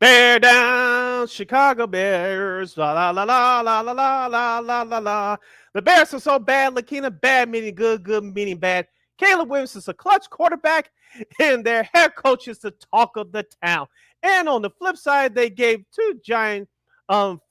Bear down, Chicago Bears. La la la la la la la la la la la. The Bears are so bad. LaKeena, bad meaning good, good meaning bad. Caleb Williams is a clutch quarterback, and their head coach is the talk of the town. And on the flip side, they gave two giant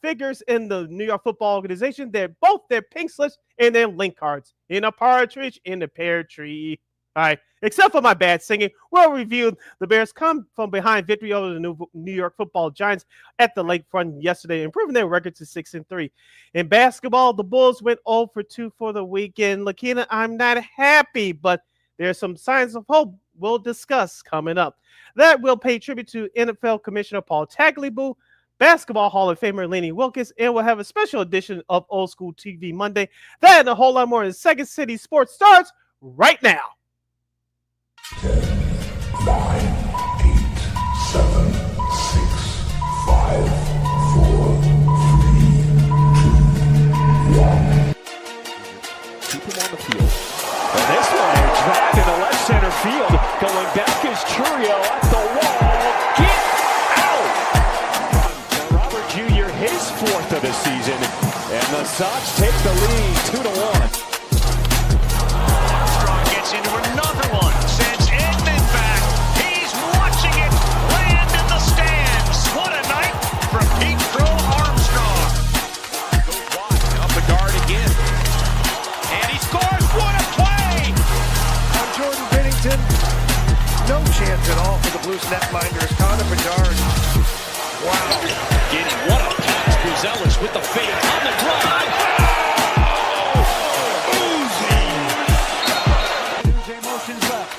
figures in the New York Football Organization. They're both their pink slips and their link cards in a partridge in the pear tree. All right, except for my bad singing, we'll review the Bears come from behind victory over the New York Football Giants at the Lakefront yesterday, improving their record to 6-3. In basketball, the Bulls went 0 for 2 for the weekend. LaKeena, I'm not happy, but there's some signs of hope we'll discuss coming up. That will pay tribute to NFL Commissioner Paul Tagliabue, Basketball Hall of Famer Lenny Wilkes, and we'll have a special edition of Old School TV Monday. That and a whole lot more in Second City Sports starts right now. 10, 9, 8, 7, 6, 5, 4, 3, 2, 1. Keep him on the field. And this one, a drive in the left center field. Going back is Churio at the wall. Get out! Robert Jr., his fourth of the season. And the Sox take the lead 2-1. Armstrong gets into another one. Sends Edman back. He's watching it land in the stands. What a night from Pete Crow Armstrong. Goes wide, up the guard again. And he scores. What a play! On Jordan Bennington, no chance at all for the Blues netminders. Connor Bedard. Wow. Getting what a pass. Buzelis with the fade on the drive.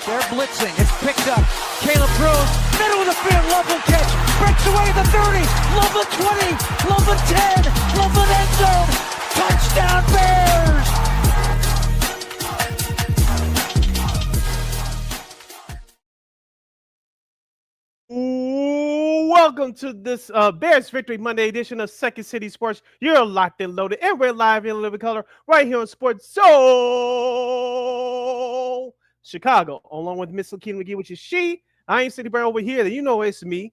They're blitzing. It's picked up. Caleb throws. Middle of the field. Loveland catch. Breaks away the 30. Loveland 20. Loveland 10. Loveland end zone. Touchdown Bears. Welcome to this Bears Victory Monday edition of Second City Sports. You're locked and loaded, and we're live in living color right here on Sports Soul Chicago, along with Miss LaKeena McGee, which is she. I ain't Sidney Brown over here. You know it's me.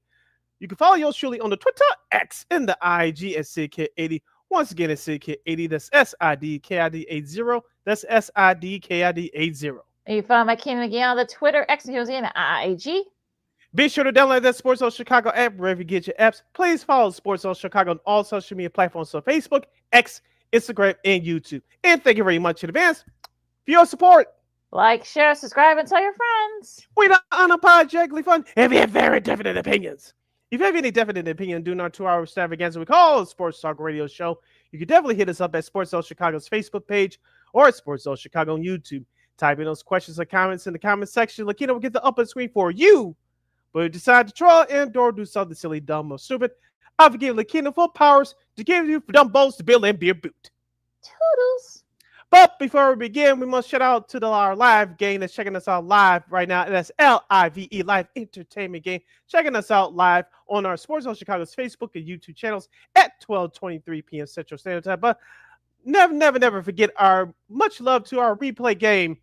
You can follow yours truly on the Twitter, X, and the IG at SidKid80. Once again, it's SidKid80. That's SIDKID80. That's SIDKID80. And you follow LaKeena McGee on the Twitter, X, and IG. Be sure to download that Sports Zone Chicago app wherever you get your apps. Please follow Sports Zone Chicago on all social media platforms, so Facebook, X, Instagram, and YouTube. And thank you very much in advance for your support. Like, share, subscribe, and tell your friends. We're not unapologetically fun, and we have very definite opinions. If you have any definite opinion during our 2-hour extravaganza we call a Sports Talk Radio Show, you can definitely hit us up at Sports Zone Chicago's Facebook page or at Sports Zone Chicago on YouTube. Type in those questions or comments in the comment section. LaKeena will get the upper screen for you. But if you decide to troll and or do something silly, dumb, or stupid, I'll forgive LaKeena full powers to give you dumb bones to build and beer boot. Toodles. But before we begin, we must shout out to our live gang that's checking us out live right now. And that's LIVE, Live Entertainment Game. Checking us out live on our Sports Zone Chicago's Facebook and YouTube channels at 12:23 p.m. Central Standard Time. But never forget our much love to our replay game.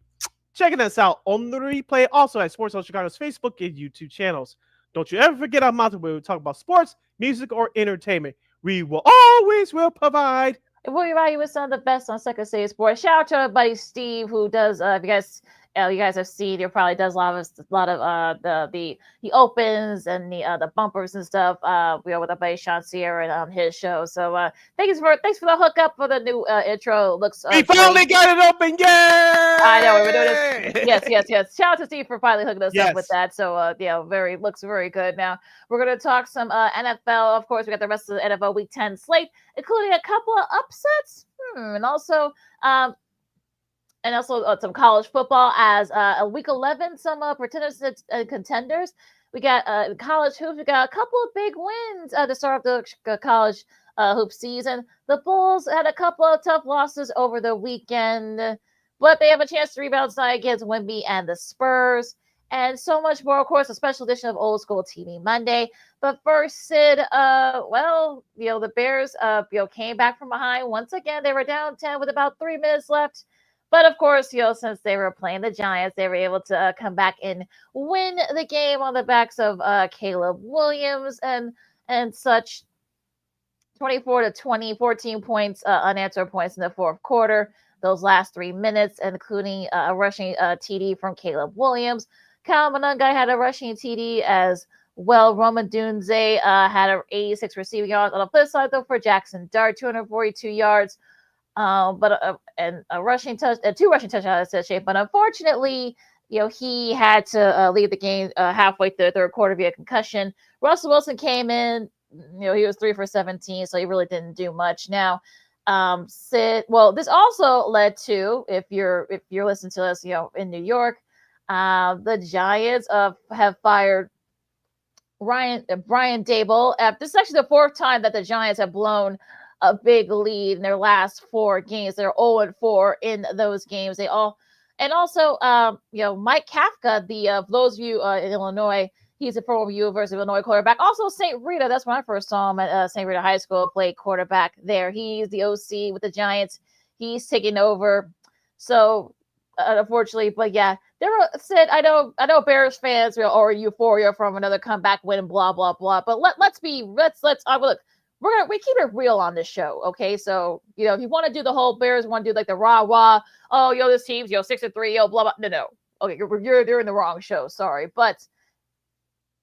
Checking us out on the replay, also at Sports Zone Chicago's Facebook and YouTube channels. Don't you ever forget our motto where we talk about sports, music, or entertainment. We will provide. We'll provide you with some of the best on Second City Sports. Shout out to our buddy Steve, who does. If you guys have seen, he probably does a lot of the opens and the bumpers and stuff. We are with our buddy Sean Sierra and his show. So thanks for the hookup for the new intro. Looks we finally got it open, yay! I know we're doing this. Yes. Shout out to Steve for finally hooking us up with that. So looks very good. Now we're gonna talk some NFL. Of course, we got the rest of the NFL Week 10 slate, including a couple of upsets, and also some college football as Week 11, some pretenders and contenders. We got college hoops. We got a couple of big wins to start off the college hoop season. The Bulls had a couple of tough losses over the weekend, but they have a chance to rebound tonight against Wemby and the Spurs. And so much more, of course, a special edition of Old School TV Monday. But first, Sid, the Bears, came back from behind once again. They were down 10 with about 3 minutes left. But of course, since they were playing the Giants, they were able to come back and win the game on the backs of Caleb Williams. And and such. 24-20, 14 points, unanswered points in the fourth quarter. Those last 3 minutes, including a rushing TD from Caleb Williams. Kyle Monangai had a rushing TD as well. Roman Dunze had 86 receiving yards. On the flip side, though, for Jackson Dart, 242 yards, and a rushing touch, two rushing touchdowns, but unfortunately, he had to leave the game halfway through the third quarter via concussion. Russell Wilson came in. He was 3 for 17, so he really didn't do much. Now, this also led to, if you're listening to us, in New York, the Giants have fired Brian Dable. This is actually the fourth time that the Giants have blown a big lead in their last 4 games. They're 0-4 in those games. Mike Kafka, for those of you in Illinois, he's a former University of Illinois quarterback. Also, St. Rita, that's when I first saw him at St. Rita High School, played quarterback there. He's the OC with the Giants. He's taking over. So, unfortunately, but yeah, Sid, I know Bears fans or euphoria from another comeback win, blah, blah, blah. But look, we keep it real on this show, okay? So, if you want to do the whole Bears, want to do like the rah-rah, this team's, 6-3, blah, blah. No. Okay, you're in the wrong show, sorry. But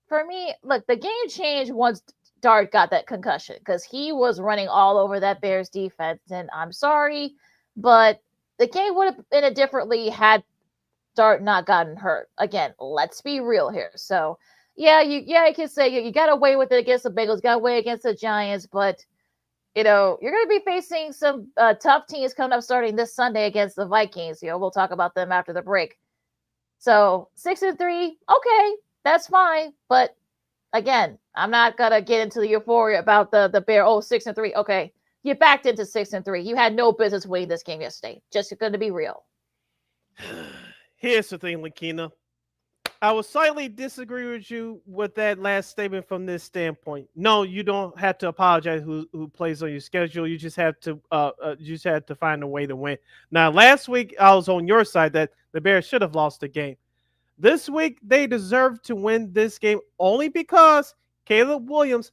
for me, look, the game changed once Dart got that concussion because he was running all over that Bears defense. And I'm sorry, but the game would have been differently had Dart not gotten hurt. Again, let's be real here. So, you can say you got away with it against the Bengals, got away against the Giants, but you're going to be facing some tough teams coming up starting this Sunday against the Vikings. We'll talk about them after the break. So 6-3, okay, that's fine. But again, I'm not gonna get into the euphoria about the Bear. 6-3, okay, you backed into 6-3. You had no business winning this game yesterday. Just going to be real. Here's the thing, LaKeena. I will slightly disagree with you with that last statement from this standpoint. No, you don't have to apologize who plays on your schedule. You just have to find a way to win. Now, last week I was on your side that the Bears should have lost the game. This week they deserve to win this game only because Caleb Williams,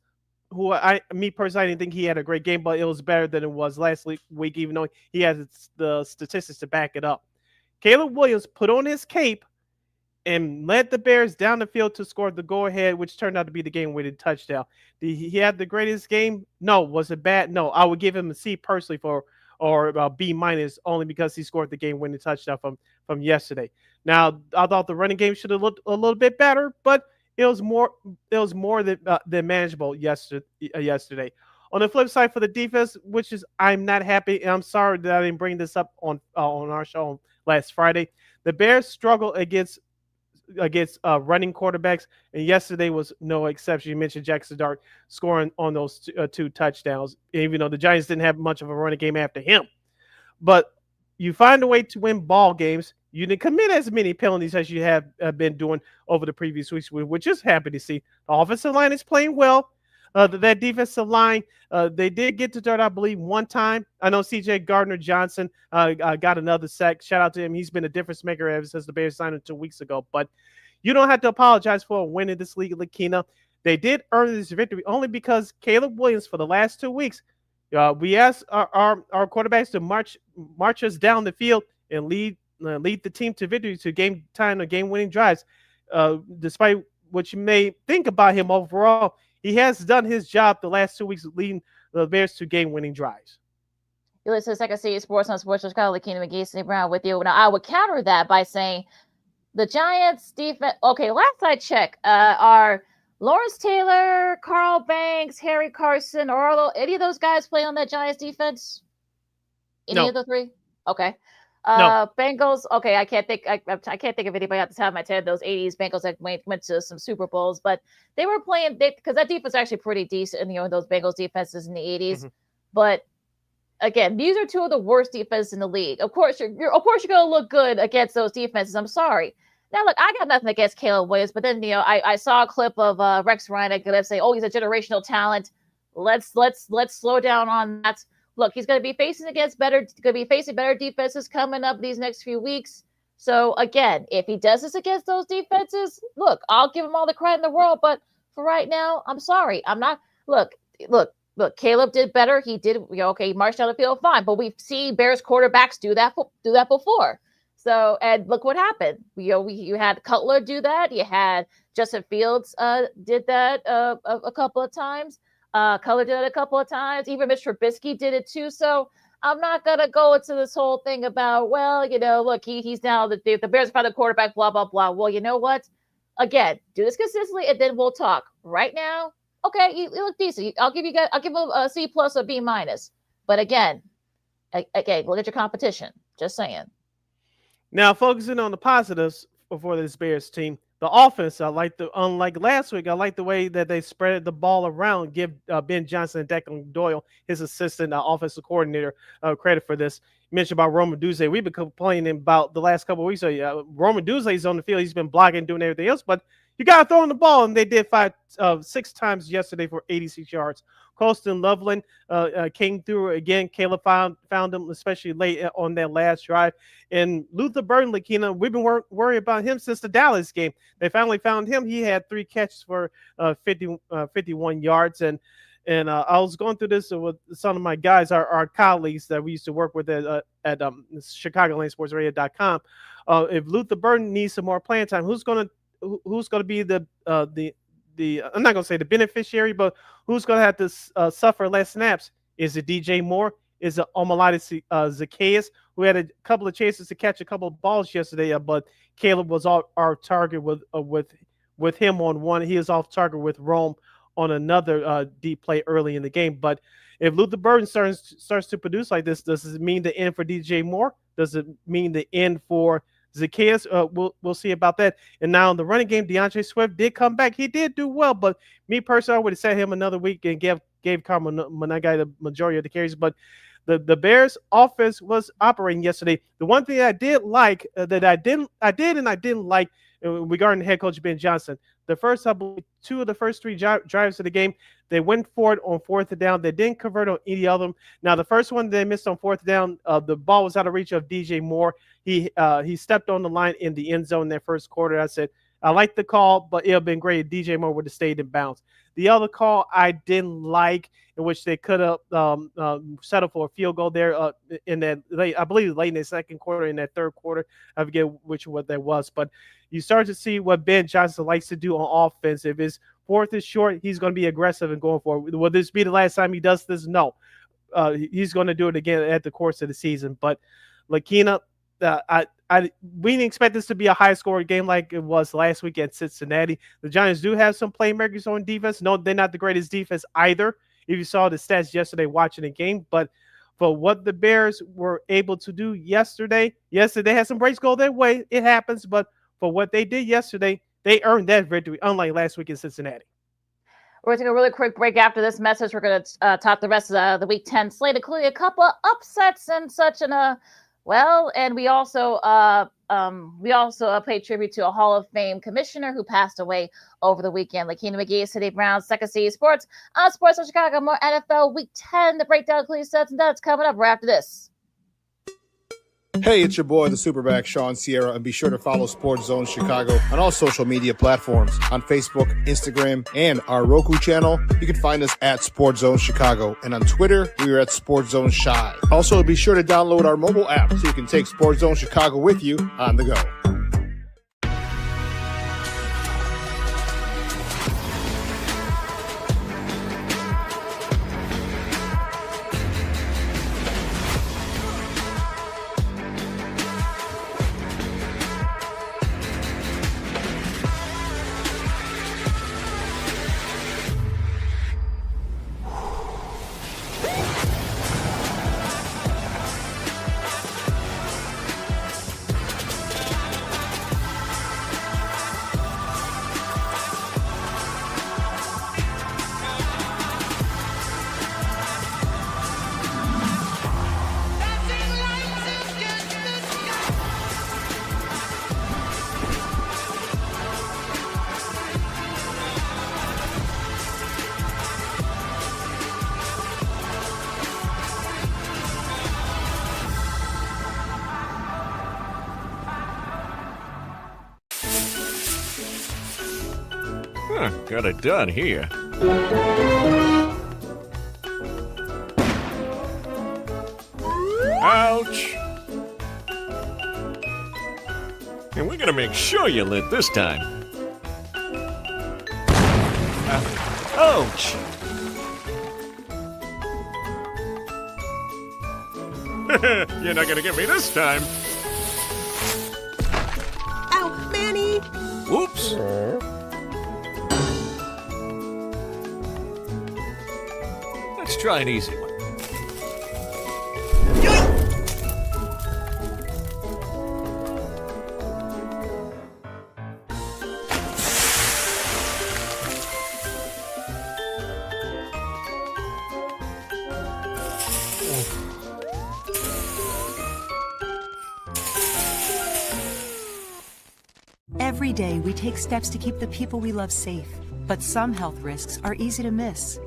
who me personally, I didn't think he had a great game, but it was better than it was last week, even though he has the statistics to back it up. Caleb Williams put on his cape and led the Bears down the field to score the go-ahead, which turned out to be the game-winning touchdown. He had the greatest game? No. Was it bad? No. I would give him a C personally or a B- only because he scored the game-winning touchdown from yesterday. Now, I thought the running game should have looked a little bit better, but it was more than manageable yesterday. On the flip side for the defense, which is I'm not happy, and I'm sorry that I didn't bring this up on our show last Friday. The Bears struggle against running quarterbacks, and yesterday was no exception. You mentioned Jackson Dart scoring on those 2 touchdowns, even though the Giants didn't have much of a running game after him. But you find a way to win ball games. You didn't commit as many penalties as you have been doing over the previous weeks, which is happy to see. The offensive line is playing well. That defensive line, they did get to Dart, I believe, one time. I know C.J. Gardner-Johnson got another sack. Shout out to him. He's been a difference maker ever since the Bears signed him 2 weeks ago. But you don't have to apologize for winning this league, LaKeena. They did earn this victory only because Caleb Williams, for the last 2 weeks, we asked our quarterbacks to march us down the field and lead the team to victory, to game time or game-winning drives. Despite what you may think about him overall, he has done his job the last 2 weeks, leading the Bears to game-winning drives. You listen to Second City Sports on Sports Chicago. LaKeena McGee, Sidney Brown with you. Now, I would counter that by saying the Giants' defense. Okay, last I checked, are Lawrence Taylor, Carl Banks, Harry Carson, or any of those guys play on that Giants defense? Any of the 3? Okay. No. Bengals. Okay, I can't think of anybody off the top of my head. Those '80s Bengals that went to some Super Bowls, but they were playing because that defense is actually pretty decent. Those Bengals defenses in the '80s. Mm-hmm. But again, these are 2 of the worst defenses in the league. Of course, you're gonna look good against those defenses. I'm sorry. Now, look, I got nothing against Caleb Williams, but then I saw a clip of Rex Ryan. I say, he's a generational talent. Let's slow down on that. Look, he's going to be facing better defenses coming up these next few weeks. So again, if he does this against those defenses, look, I'll give him all the credit in the world. But for right now, I'm sorry, I'm not. look. Caleb did better. He did, he marched down the field fine. But we've seen Bears quarterbacks do that before. So, and look what happened. You had Cutler do that. You had Justin Fields did that a couple of times. Cutler did it a couple of times. Even Mitch Trubisky did it too. So I'm not gonna go into this whole thing about, look, he's now the Bears found the quarterback, blah blah blah. Well, you know what? Again, do this consistently, and then we'll talk. Right now, okay, you look decent. I'll give him a C+ or B-. But again, look at your competition. Just saying. Now, focusing on the positives for this Bears team, the offense, unlike last week, I like the way that they spread the ball around, give Ben Johnson and Declan Doyle, his assistant offensive coordinator, credit for this. You mentioned about Roman Duzay. We've been complaining about the last couple of weeks. Roman Duzay's on the field. He's been blocking, doing everything else, but you got to throw in the ball, and they did 6 times yesterday for 86 yards. Colston Loveland came through again. Caleb found him, especially late on that last drive. And Luther Burden, LaKeena, we've been worried about him since the Dallas game. They finally found him. He had 3 catches for 51 yards. And I was going through this with some of my guys, our colleagues that we used to work with at ChicagoLandSportsRadio.com. If Luther Burden needs some more playing time, who's going to be the I'm not going to say the beneficiary, but who's going to have to suffer less snaps? Is it DJ Moore? Is it Omalade Zacchaeus, who had a couple of chances to catch a couple of balls yesterday, but Caleb was our target with him on one. He is off target with Rome on another deep play early in the game. But if Luther Burden starts to produce like this, does it mean the end for DJ Moore? Does it mean the end for Zacchaeus? We'll see about that. And now in the running game, DeAndre Swift did come back. He did do well, but me personally, I would have set him another week and gave Carmen Managai the majority of the carries. But the Bears offense was operating yesterday. The one thing I did like that I didn't like regarding head coach Ben Johnson, the first 2 of the first 3 drives of the game, they went for it on 4th down. They didn't convert on any of them. Now, the first one they missed on 4th down, the ball was out of reach of DJ Moore. He stepped on the line in the end zone in that first quarter. I said, I like the call, but it would have been great if DJ Moore would have stayed in bounds. The other call I didn't like, in which they could have settled for a field goal there in that late in the second quarter, in that third quarter. I forget what that was, but you start to see what Ben Johnson likes to do on offense. If his 4th is short, he's going to be aggressive and going for it. Will this be the last time he does this? No. He's going to do it again at the course of the season. But LaKeena, we didn't expect this to be a high-scoring game like it was last week at Cincinnati. The Giants do have some playmakers on defense. No, they're not the greatest defense either, if you saw the stats yesterday watching the game. But for what the Bears were able to do yesterday, yes, they had some breaks go their way. It happens. But for what they did yesterday, they earned that victory, unlike last week in Cincinnati. We're going to take a really quick break after this message. We're going to talk the rest of the Week 10 slate, including a couple of upsets and such. And we also paid tribute to a Hall of Fame commissioner who passed away over the weekend. LaKeena McGee, Sidney Brown, Second City Sports on Sports of Chicago. More NFL Week 10, the breakdown, including sets and duds, coming up right after this. Hey, it's your boy, the Superback, Sean Sierra, and be sure to follow Sports Zone Chicago on all social media platforms, on Facebook, Instagram, and our Roku channel. You can find us at Sports Zone Chicago, and on Twitter, we are at Sports Zone Chi. Also, be sure to download our mobile app so you can take Sports Zone Chicago with you on the go. Got it done here. Ouch. And we're gonna make sure you lit this time. Ouch. You're not gonna get me this time. Ow, Manny! Whoops. Let's try an easy one. Every day, we take steps to keep the people we love safe. But some health risks are easy to miss.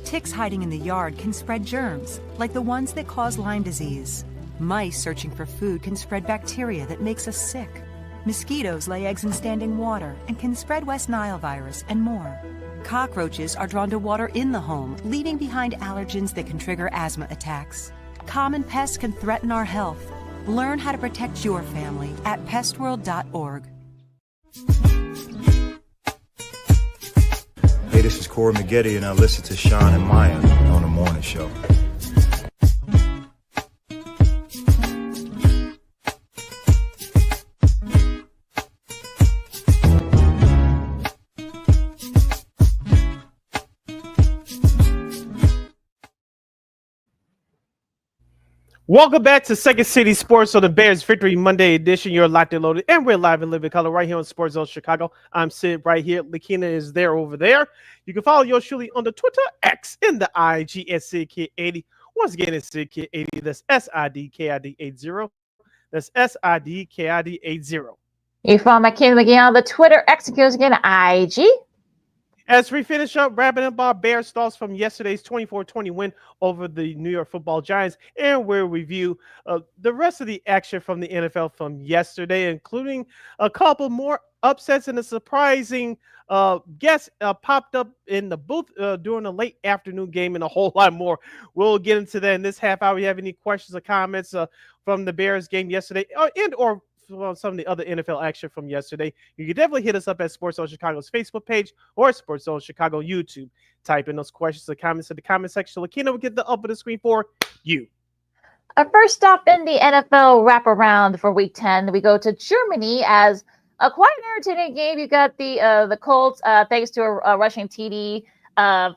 Ticks hiding in the yard can spread germs, like the ones that cause Lyme disease. Mice searching for food can spread bacteria that makes us sick. Mosquitoes lay eggs in standing water and can spread West Nile virus and more. Cockroaches are drawn to water in the home, leaving behind allergens that can trigger asthma attacks. Common pests can threaten our health. Learn how to protect your family at pestworld.org. Hey, this is Corey McGee, and I listen to Sean and Maya on the morning show. Welcome back to Second City Sports on the Bears Victory Monday edition. You're locked and loaded, and we're live in living color right here on Sports Zone Chicago. I'm Sid right here. LaKeena is there over there. You can follow yours truly on the Twitter, X, in the IG at SidKid80. Once again, it's SidKid80. That's SIDKID80. That's SIDKID80. You follow McGee on the Twitter, X, again, IG. As we finish up, wrapping up our Bears thoughts from yesterday's 24-20 win over the New York Football Giants, and we'll review the rest of the action from the NFL from yesterday, including a couple more upsets and a surprising guest popped up in the booth during a late afternoon game, and a whole lot more. We'll get into that in this half hour. If you have any questions or comments from the Bears game yesterday, or some of the other NFL action from yesterday, you can definitely hit us up at Sports Zone Chicago's Facebook page or Sports Zone Chicago YouTube. Type in those questions or comments in the comment section. LaKeena will get the up of the screen for you. Our first stop in the NFL wraparound for Week 10, we go to Germany as a quite entertaining game. You got the Colts, thanks to a rushing TD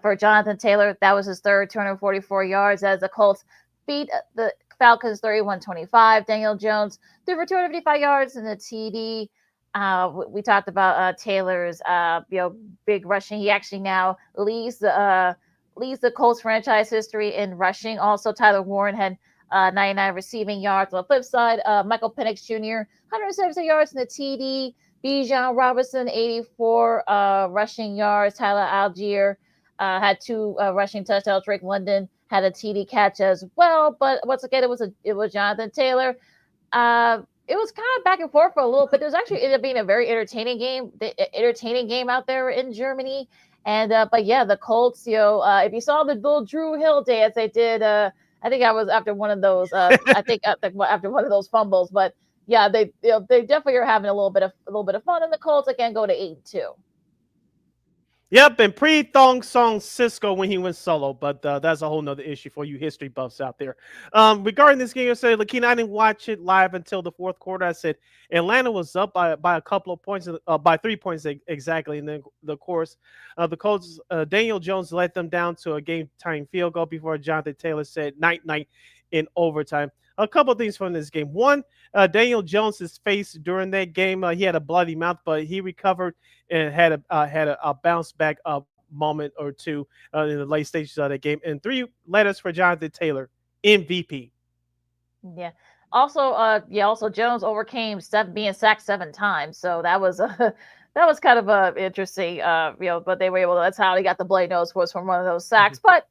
for Jonathan Taylor. That was his third, 244 yards, as the Colts beat the Falcons 31-25. Daniel Jones threw for 255 yards in the TD. We talked about Taylor's big rushing. He actually now leads the Colts franchise history in rushing. Also, Tyler Warren had 99 receiving yards. On the flip side, Michael Penix Jr. 170 yards in the TD. Bijan Robinson 84 rushing yards. Tyler Algier had 2 rushing touchdowns. Drake London had a TD catch as well, but once again, it was Jonathan Taylor. It was kind of back and forth for a little bit. It was actually ended up being a very entertaining game out there in Germany. And but yeah, the Colts, if you saw the little Drew Hill dance they did, I think I was after one of those. I think after one of those fumbles. But yeah, they definitely are having a little bit of fun. And the Colts again go to 8-2. Yep, and pre-Thong Song Cisco when he went solo, but that's a whole nother issue for you history buffs out there. Regarding this game yesterday, LaKeena, I didn't watch it live until the fourth quarter. I said Atlanta was up by a couple of points, by 3 points exactly, and then the course the Colts, Daniel Jones let them down to a game-time field goal before Jonathan Taylor said night in overtime. A couple of things from this game. One, Daniel Jones's face during that game, he had a bloody mouth, but he recovered and had a bounce back moment or two in the late stages of that game. And 3 letters for Jonathan Taylor, MVP. Yeah. Also, Jones overcame being sacked 7 times, so that was kind of interesting. But they were able to. That's how he got the bloody nose, was from one of those sacks. But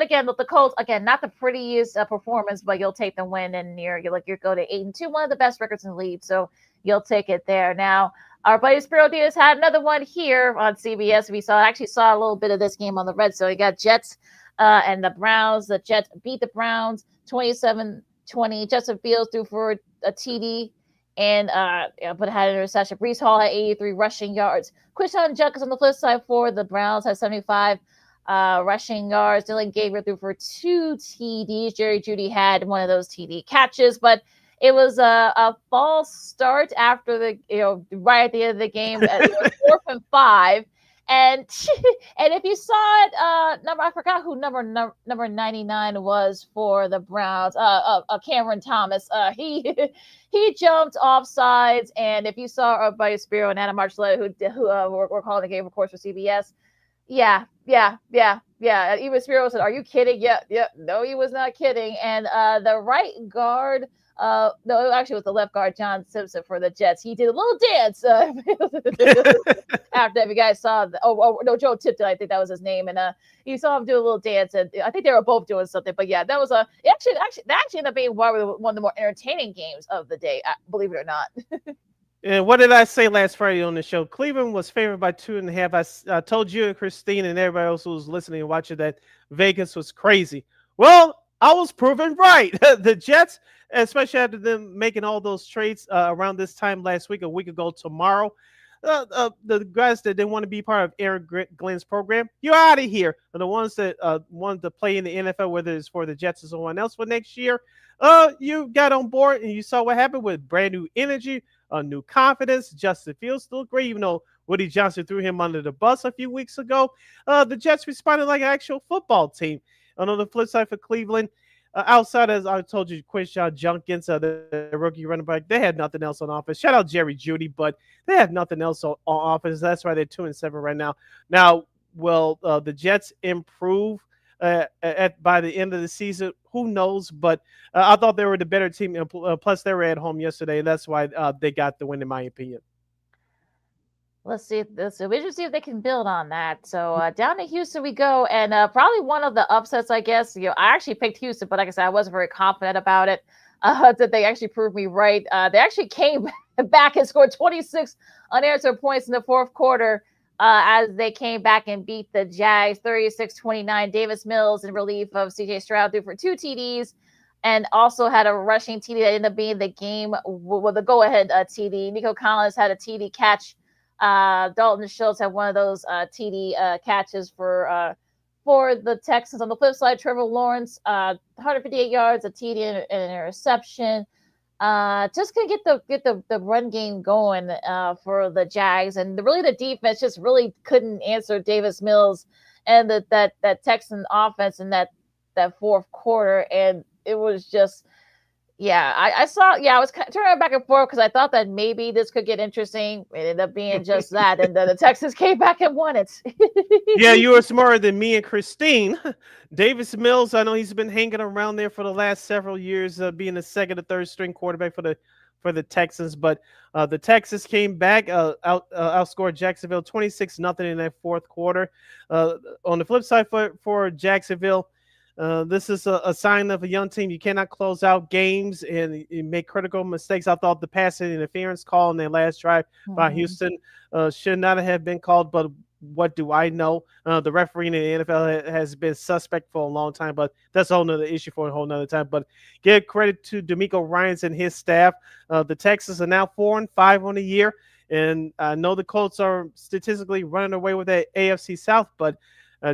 again, the Colts, again, not the prettiest performance, but you'll take the win, and you're go to 8-2, one of the best records in the league, so you'll take it there. Now, our buddy Spiro Diaz had another one here on CBS. We saw a little bit of this game on the Red. So you got Jets and the Browns. The Jets beat the Browns 27-20. 20. Justin Fields threw for a TD and but had an interception. Breece Hall had 83 rushing yards. Quinshon Judkins on the flip side for the Browns had 75 rushing yards. Dylan Gabriel threw for 2 TDs. Jerry Jeudy had one of those TD catches, but it was a false start after right at the end of the game. It was 4th and 5. And if you saw it, I forgot who number 99 was for the Browns. Cameron Thomas. He jumped off sides, and if you saw Buddy Spiro and Anna Marchlet, who were calling the game, of course, for CBS. Yeah. Even Spiro said, "Are you kidding?" Yeah. No, he was not kidding. And the right guard. No, actually, it was the left guard, John Simpson, for the Jets. He did a little dance after that. If you guys saw, no, Joe Tipton, I think that was his name, and you saw him do a little dance, and I think they were both doing something. But yeah, that was that actually ended up being one of the more entertaining games of the day, believe it or not. And what did I say last Friday on the show? Cleveland was favored by 2.5. I told you and Christine and everybody else who was listening and watching that Vegas was crazy. Well, I was proven right. The Jets, especially after them making all those trades around this time last week, a week ago tomorrow, the guys that didn't want to be part of Aaron Glenn's program, you're out of here. And the ones that wanted to play in the NFL, whether it's for the Jets or someone else for next year, you got on board and you saw what happened with brand new energy, new confidence. Justin Fields still great, even though Woody Johnson threw him under the bus a few weeks ago. The Jets responded like an actual football team. And on the flip side for Cleveland, outside, as I told you, Quinshon Judkins, the rookie running back, they had nothing else on offense. Shout out Jerry Jeudy, but they have nothing else on offense. That's why they're 2-7 right now. Now, will the Jets improve by the end of the season? Who knows? But I thought they were the better team. Plus, they were at home yesterday, and that's why they got the win, in my opinion. Let's see. We should see if they can build on that. So down to Houston we go, and probably one of the upsets, I guess. I actually picked Houston, but like I said, I wasn't very confident about it. That they actually proved me right. They actually came back and scored 26 unanswered points in the fourth quarter as they came back and beat the Jags 36-29. Davis Mills in relief of C.J. Stroud threw for 2 TDs. And also had a rushing TD that ended up being the game with the go-ahead TD. Nico Collins had a TD catch. Dalton Schultz had one of those TD catches for the Texans. On the flip side, Trevor Lawrence, 158 yards, a TD and an interception. Just gonna get the run game going for the Jags, and the defense just really couldn't answer Davis Mills and that Texan offense in that fourth quarter, and it was just. Yeah, I was turning back and forth because I thought that maybe this could get interesting. It ended up being just that, and the Texans came back and won it. Yeah, you were smarter than me and Christine. Davis Mills, I know he's been hanging around there for the last several years, being the second or third string quarterback for the Texans. But the Texans came back, outscored Jacksonville 26-0 in that fourth quarter. On the flip side for Jacksonville. This is a sign of a young team. You cannot close out games and you make critical mistakes. I thought the passing interference call in their last drive by Houston should not have been called, but what do I know? The refereeing in the NFL has been suspect for a long time, but that's a whole nother issue for a whole nother time. But give credit to DeMeco Ryans and his staff. The Texans are now 4-5 on the year, and I know the Colts are statistically running away with that AFC South, but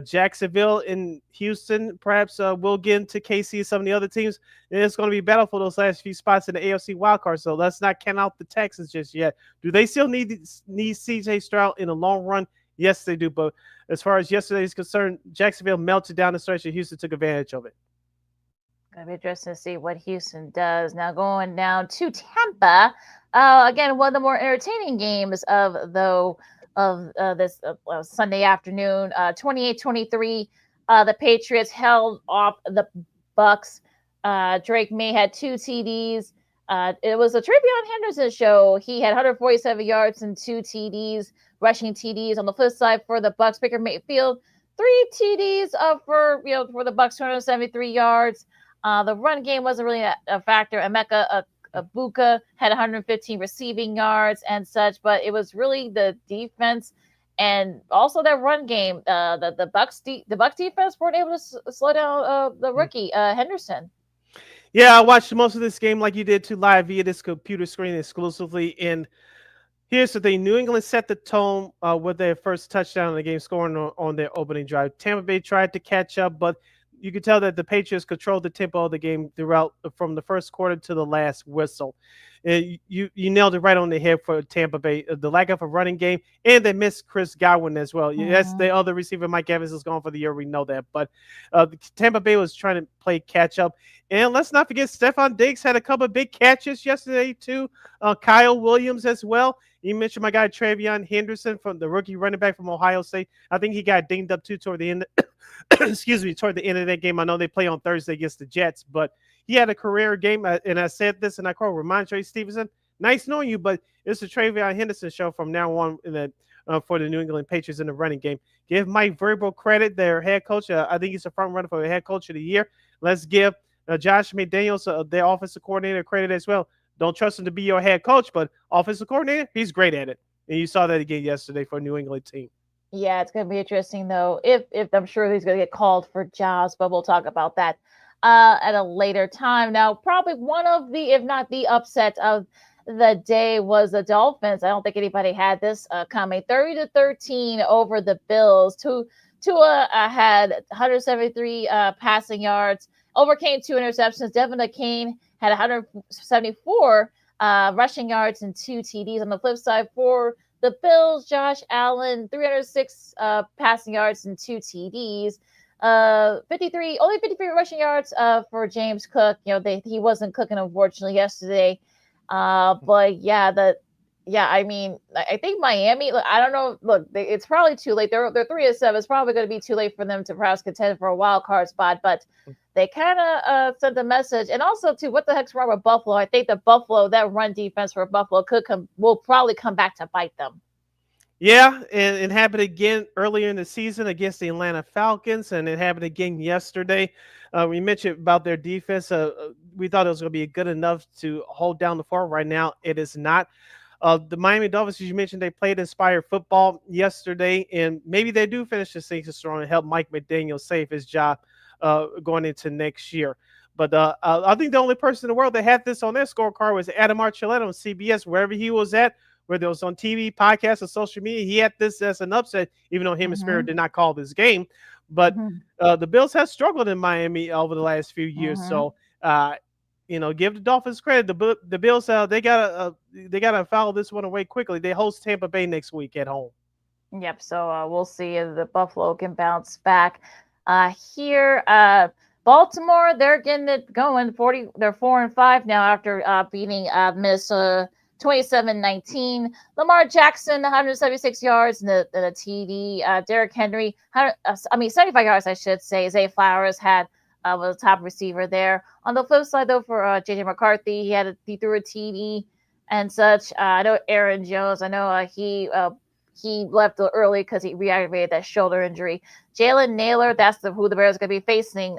Jacksonville and Houston perhaps will get into KC and some of the other teams, and it's going to be battle for those last few spots in the AFC wildcard. So let's not count out the Texans just yet. Do they still need CJ Stroud in the long run? Yes, they do. But as far as yesterday is concerned, Jacksonville melted down the stretch and Houston took advantage of it. Going to be interesting to see what Houston does. Now going down to Tampa. Again, one of the more entertaining games of this Sunday afternoon. 28-23, the Patriots held off the Bucks. Drake May had 2 TDs. It was a Travion Henderson show. He had 147 yards and 2 TDs, rushing TDs. On the flip side for the Bucks, Baker Mayfield, 3 TDs for the Bucks, 273 yards. The run game wasn't really a factor. Emeka Ibuka had 115 receiving yards and such, but it was really the defense and also that run game. The Bucks defense weren't able to slow down the rookie Henderson. Yeah, I watched most of this game like you did too, live via this computer screen exclusively. And here's the thing: New England set the tone with their first touchdown in the game, scoring on their opening drive. Tampa Bay tried to catch up, but you could tell that the Patriots controlled the tempo of the game throughout, from the first quarter to the last whistle. You nailed it right on the head for Tampa Bay. The lack of a running game, and they missed Chris Godwin as well. Yes, the other receiver, Mike Evans, is gone for the year. We know that, but Tampa Bay was trying to play catch up. And let's not forget, Stephon Diggs had a couple of big catches yesterday too. Kyle Williams as well. You mentioned my guy Travion Henderson, from the rookie running back from Ohio State. I think he got dinged up too toward the end. Excuse me, toward the end of that game. I know they play on Thursday against the Jets, but he had a career game. And I said this, and I quote: "Ramondre Stevenson, nice knowing you, but it's the Travion Henderson show from now on for the New England Patriots in the running game." Give Mike Vrabel credit, their head coach. I think he's a front runner for the head coach of the year. Let's give Josh McDaniels, their offensive coordinator, credit as well. Don't trust him to be your head coach, but offensive coordinator, he's great at it. And you saw that again yesterday for a New England team. Yeah, it's going to be interesting, though, if I'm sure he's going to get called for jobs, but we'll talk about that at a later time. Now, probably one of the, if not the upset of the day was the Dolphins. I don't think anybody had this coming. 30-13 over the Bills. Tua had 173 passing yards, overcame 2 interceptions. Devin Akane had 174 rushing yards and 2 TDs. On the flip side, for the Bills, Josh Allen, 306 passing yards and 2 TDs. Only 53 rushing yards for James Cook. He wasn't cooking, unfortunately, yesterday. But I mean, I think Miami, I don't know. Look, it's probably too late. They're 3-7. It's probably going to be too late for them to perhaps contend for a wild card spot, but they kind of sent a message. And also, too, what the heck's wrong with Buffalo? I think that run defense for Buffalo will probably come back to bite them. Yeah, and it happened again earlier in the season against the Atlanta Falcons, and it happened again yesterday. We mentioned about their defense. We thought it was going to be good enough to hold down the fort. Right now, it is not. The Miami Dolphins, as you mentioned, they played inspired football yesterday, and maybe they do finish the season strong and help Mike McDaniel save his job going into next year. But I think the only person in the world that had this on their scorecard was Adam Archuleta on CBS, wherever he was at, whether it was on TV, podcasts, or social media. He had this as an upset, even though him and Spirit did not call this game. But the Bills have struggled in Miami over the last few years. So, give the Dolphins credit. The Bills, they gotta follow this one away quickly. They host Tampa Bay next week at home. Yep. So we'll see if the Buffalo can bounce back. Here, Baltimore, they're getting it going. They're 4-5 now after beating Minnesota 27-19. Lamar Jackson, 176 yards and a TD. Derrick Henry, 75 yards, I should say. Zay Flowers was the top receiver there. On the flip side, though, for JJ McCarthy, he threw a TD and such. I know Aaron Jones. I know he left early because he re-aggravated that shoulder injury. Jalen Naylor, that's who the Bears are going to be facing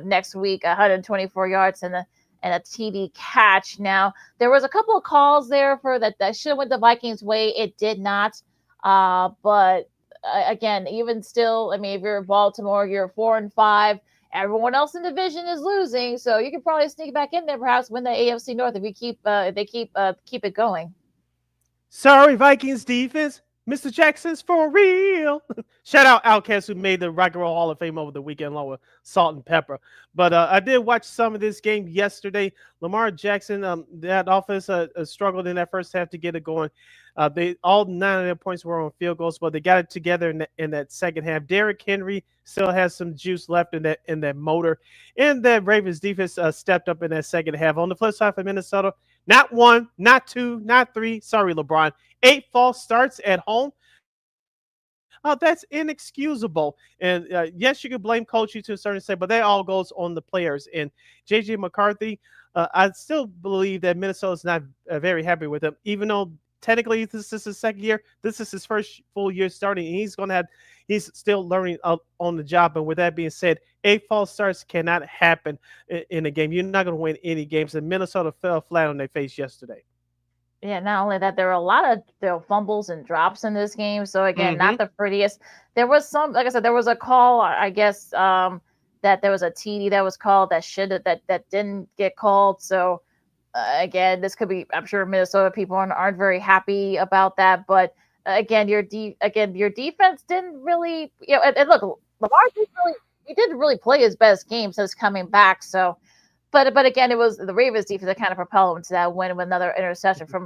next week. 124 yards and a TD catch. Now, there was a couple of calls there for that should have went the Vikings' way. It did not. But again, even still, I mean, if you're Baltimore, you're 4-5. Everyone else in the division is losing, so you can probably sneak back in there, perhaps win the AFC North if they keep it going. Sorry, Vikings defense. Mr. Jackson's for real. Shout out Outkast, who made the Rock and Roll Hall of Fame over the weekend along with Salt and Pepper. But I did watch some of this game yesterday. Lamar Jackson, that offense struggled in that first half to get it going. All 9 of their points were on field goals, but they got it together in that second half. Derrick Henry still has some juice left in that motor. And that Ravens defense stepped up in that second half. On the flip side for Minnesota, not 1, not 2, not 3. Sorry, LeBron. 8 false starts at home. That's inexcusable. And yes, you can blame coaching to a certain extent, but that all goes on the players. And JJ McCarthy, I still believe that Minnesota's not very happy with him, even though technically this is his second year. This is his first full year starting, and he's still learning on the job. And with that being said, 8 false starts cannot happen in a game. You're not going to win any games. And Minnesota fell flat on their face yesterday. Yeah, not only that, there were a lot of fumbles and drops in this game. So again, not the prettiest. There was some, like I said, there was a call, I guess, that there was a TD that was called that didn't get called. So again, this could be, I'm sure Minnesota people aren't very happy about that. But again, your defense didn't really, and look, Lamar didn't really play his best game since coming back. So, but again, it was the Ravens defense that kind of propelled him to that win with another interception from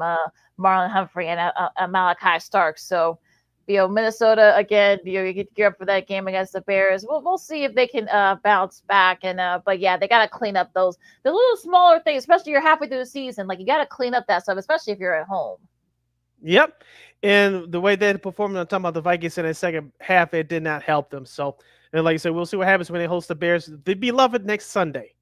Marlon Humphrey and Malachi Stark. So, Minnesota again, you get gear up for that game against the Bears. We'll see if they can bounce back. And but yeah, they got to clean up the little smaller things, especially you're halfway through the season. Like, you got to clean up that stuff, especially if you're at home. Yep. And the way they performed, I'm talking about the Vikings in the second half, it did not help them. So, and like I said, we'll see what happens when they host the Bears. The beloved next Sunday.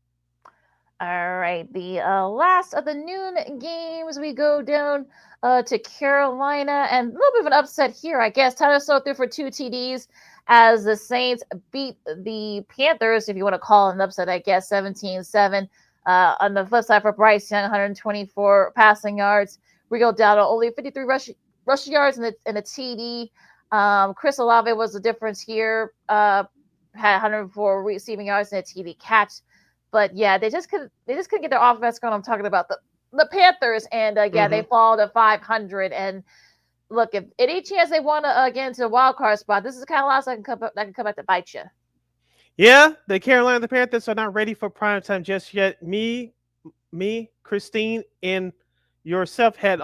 All right, the last of the noon games, we go down to Carolina, and a little bit of an upset here, I guess. Tyler Stone threw for 2 TDs as the Saints beat the Panthers, if you want to call it an upset, I guess, 17-7. On the flip side for Bryce Young, 124 passing yards. Rico Dowdle only 53 rushing yards and a TD. Chris Olave was the difference here. Had 104 receiving yards and a TD catch. But yeah, they just couldn't get their offense going. I'm talking about the Panthers, and they fall to 500. And look, if any chance they want to get into the wild card spot, this is the kind of loss that can come back to bite you. Yeah, the Panthers are not ready for prime time just yet. Me, Christine, and yourself had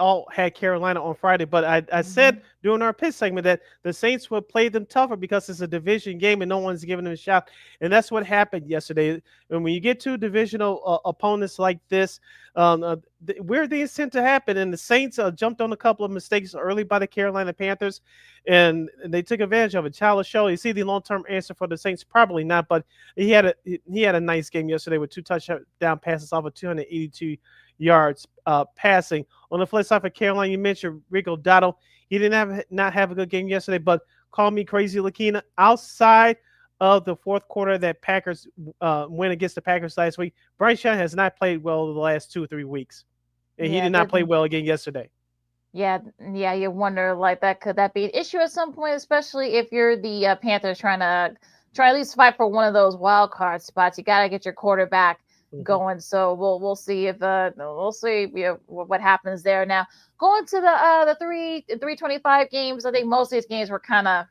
Carolina on Friday, but I said during our pitch segment that the Saints would play them tougher because it's a division game and no one's giving them a shot. And that's what happened yesterday. And when you get two divisional opponents like this, weird things tend to happen. And the Saints jumped on a couple of mistakes early by the Carolina Panthers, and they took advantage of it. Tyler Show, you see the long-term answer for the Saints? Probably not, but he had a nice game yesterday with 2 touchdown passes off of 282 yards passing. On the flip side for Carolina, you mentioned Rico Dowdle. He didn't not have a good game yesterday, but call me crazy, LaKeena. Outside of the fourth quarter that Packers win against the Packers last week, Bryce Young has not played well the last 2 or 3 weeks, and he did not play well again yesterday. Yeah, you wonder could that be an issue at some point, especially if you're the Panthers trying to at least fight for one of those wild card spots. You got to get your quarterback going. So we'll see if what happens there. Now going to the 325 games, I think most of these games were kind of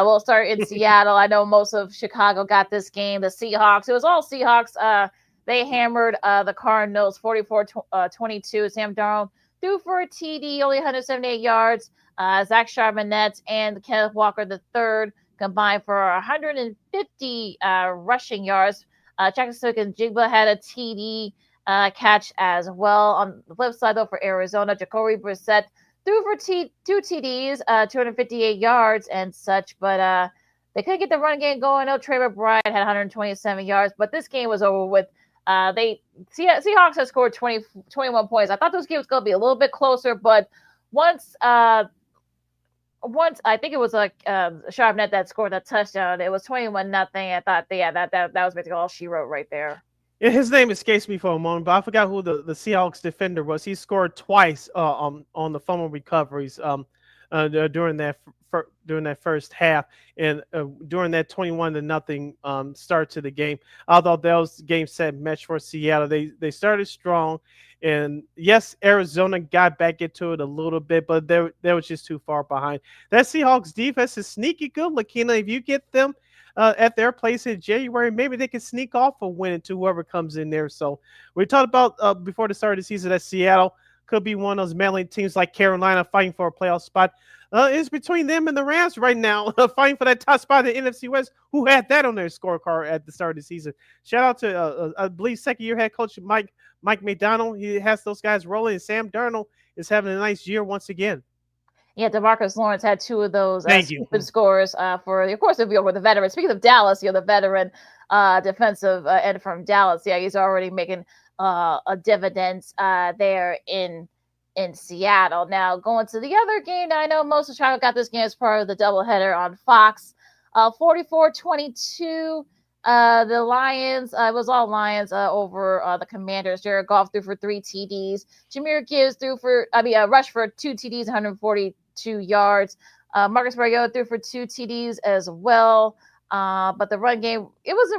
we'll start in Seattle. I know most of Chicago got this game. The Seahawks, it was all Seahawks. They hammered the Cardinals 44-22. Sam Darnold threw for a TD, only 178 yards. Zach Charbonnet and Kenneth Walker III combined for 150 rushing yards. Jackson and Jigba had a TD catch as well. On the flip side, though, for Arizona, Jacoby Brissett threw for 2 TDs, 258 yards and such, but they couldn't get the run game going. No, Trey McBride had 127 yards, but this game was over with. Seahawks had scored 21 points. I thought this game was going to be a little bit closer, but once I think it was Charbonnet that scored that touchdown. It was 21-0. I thought, that was basically all she wrote right there. Yeah, his name escapes me for a moment, but I forgot who the Seahawks defender was. He scored twice on the fumble recoveries during that first half, and during that 21-0 start to the game. Although those games set match for Seattle, they started strong. And yes, Arizona got back into it a little bit, but they were just too far behind. That Seahawks defense is sneaky good, LaKeena. If you get them at their place in January, maybe they can sneak off a win to whoever comes in there. So we talked about before the start of the season that Seattle could be one of those meddling teams like Carolina fighting for a playoff spot. It's between them and the Rams right now, fighting for that top spot in the NFC West, who had that on their scorecard at the start of the season. Shout out to, I believe, second-year head coach Mike McDonald. He has those guys rolling, and Sam Darnold is having a nice year once again. Yeah, DeMarcus Lawrence had 2 of those stupid scores for, of course, with the veteran. Speaking of Dallas, the veteran defensive end from Dallas. Yeah, he's already making a dividend there in Seattle. Now, going to the other game, now I know most of Chicago got this game as part of the doubleheader on Fox. 44-22. The Lions, it was all Lions over the Commanders. Jared Goff threw for 3 TDs. Jahmyr Gibbs rushed for 2 TDs, 142 yards. Marcus Mariota threw for 2 TDs as well. But the run game, it was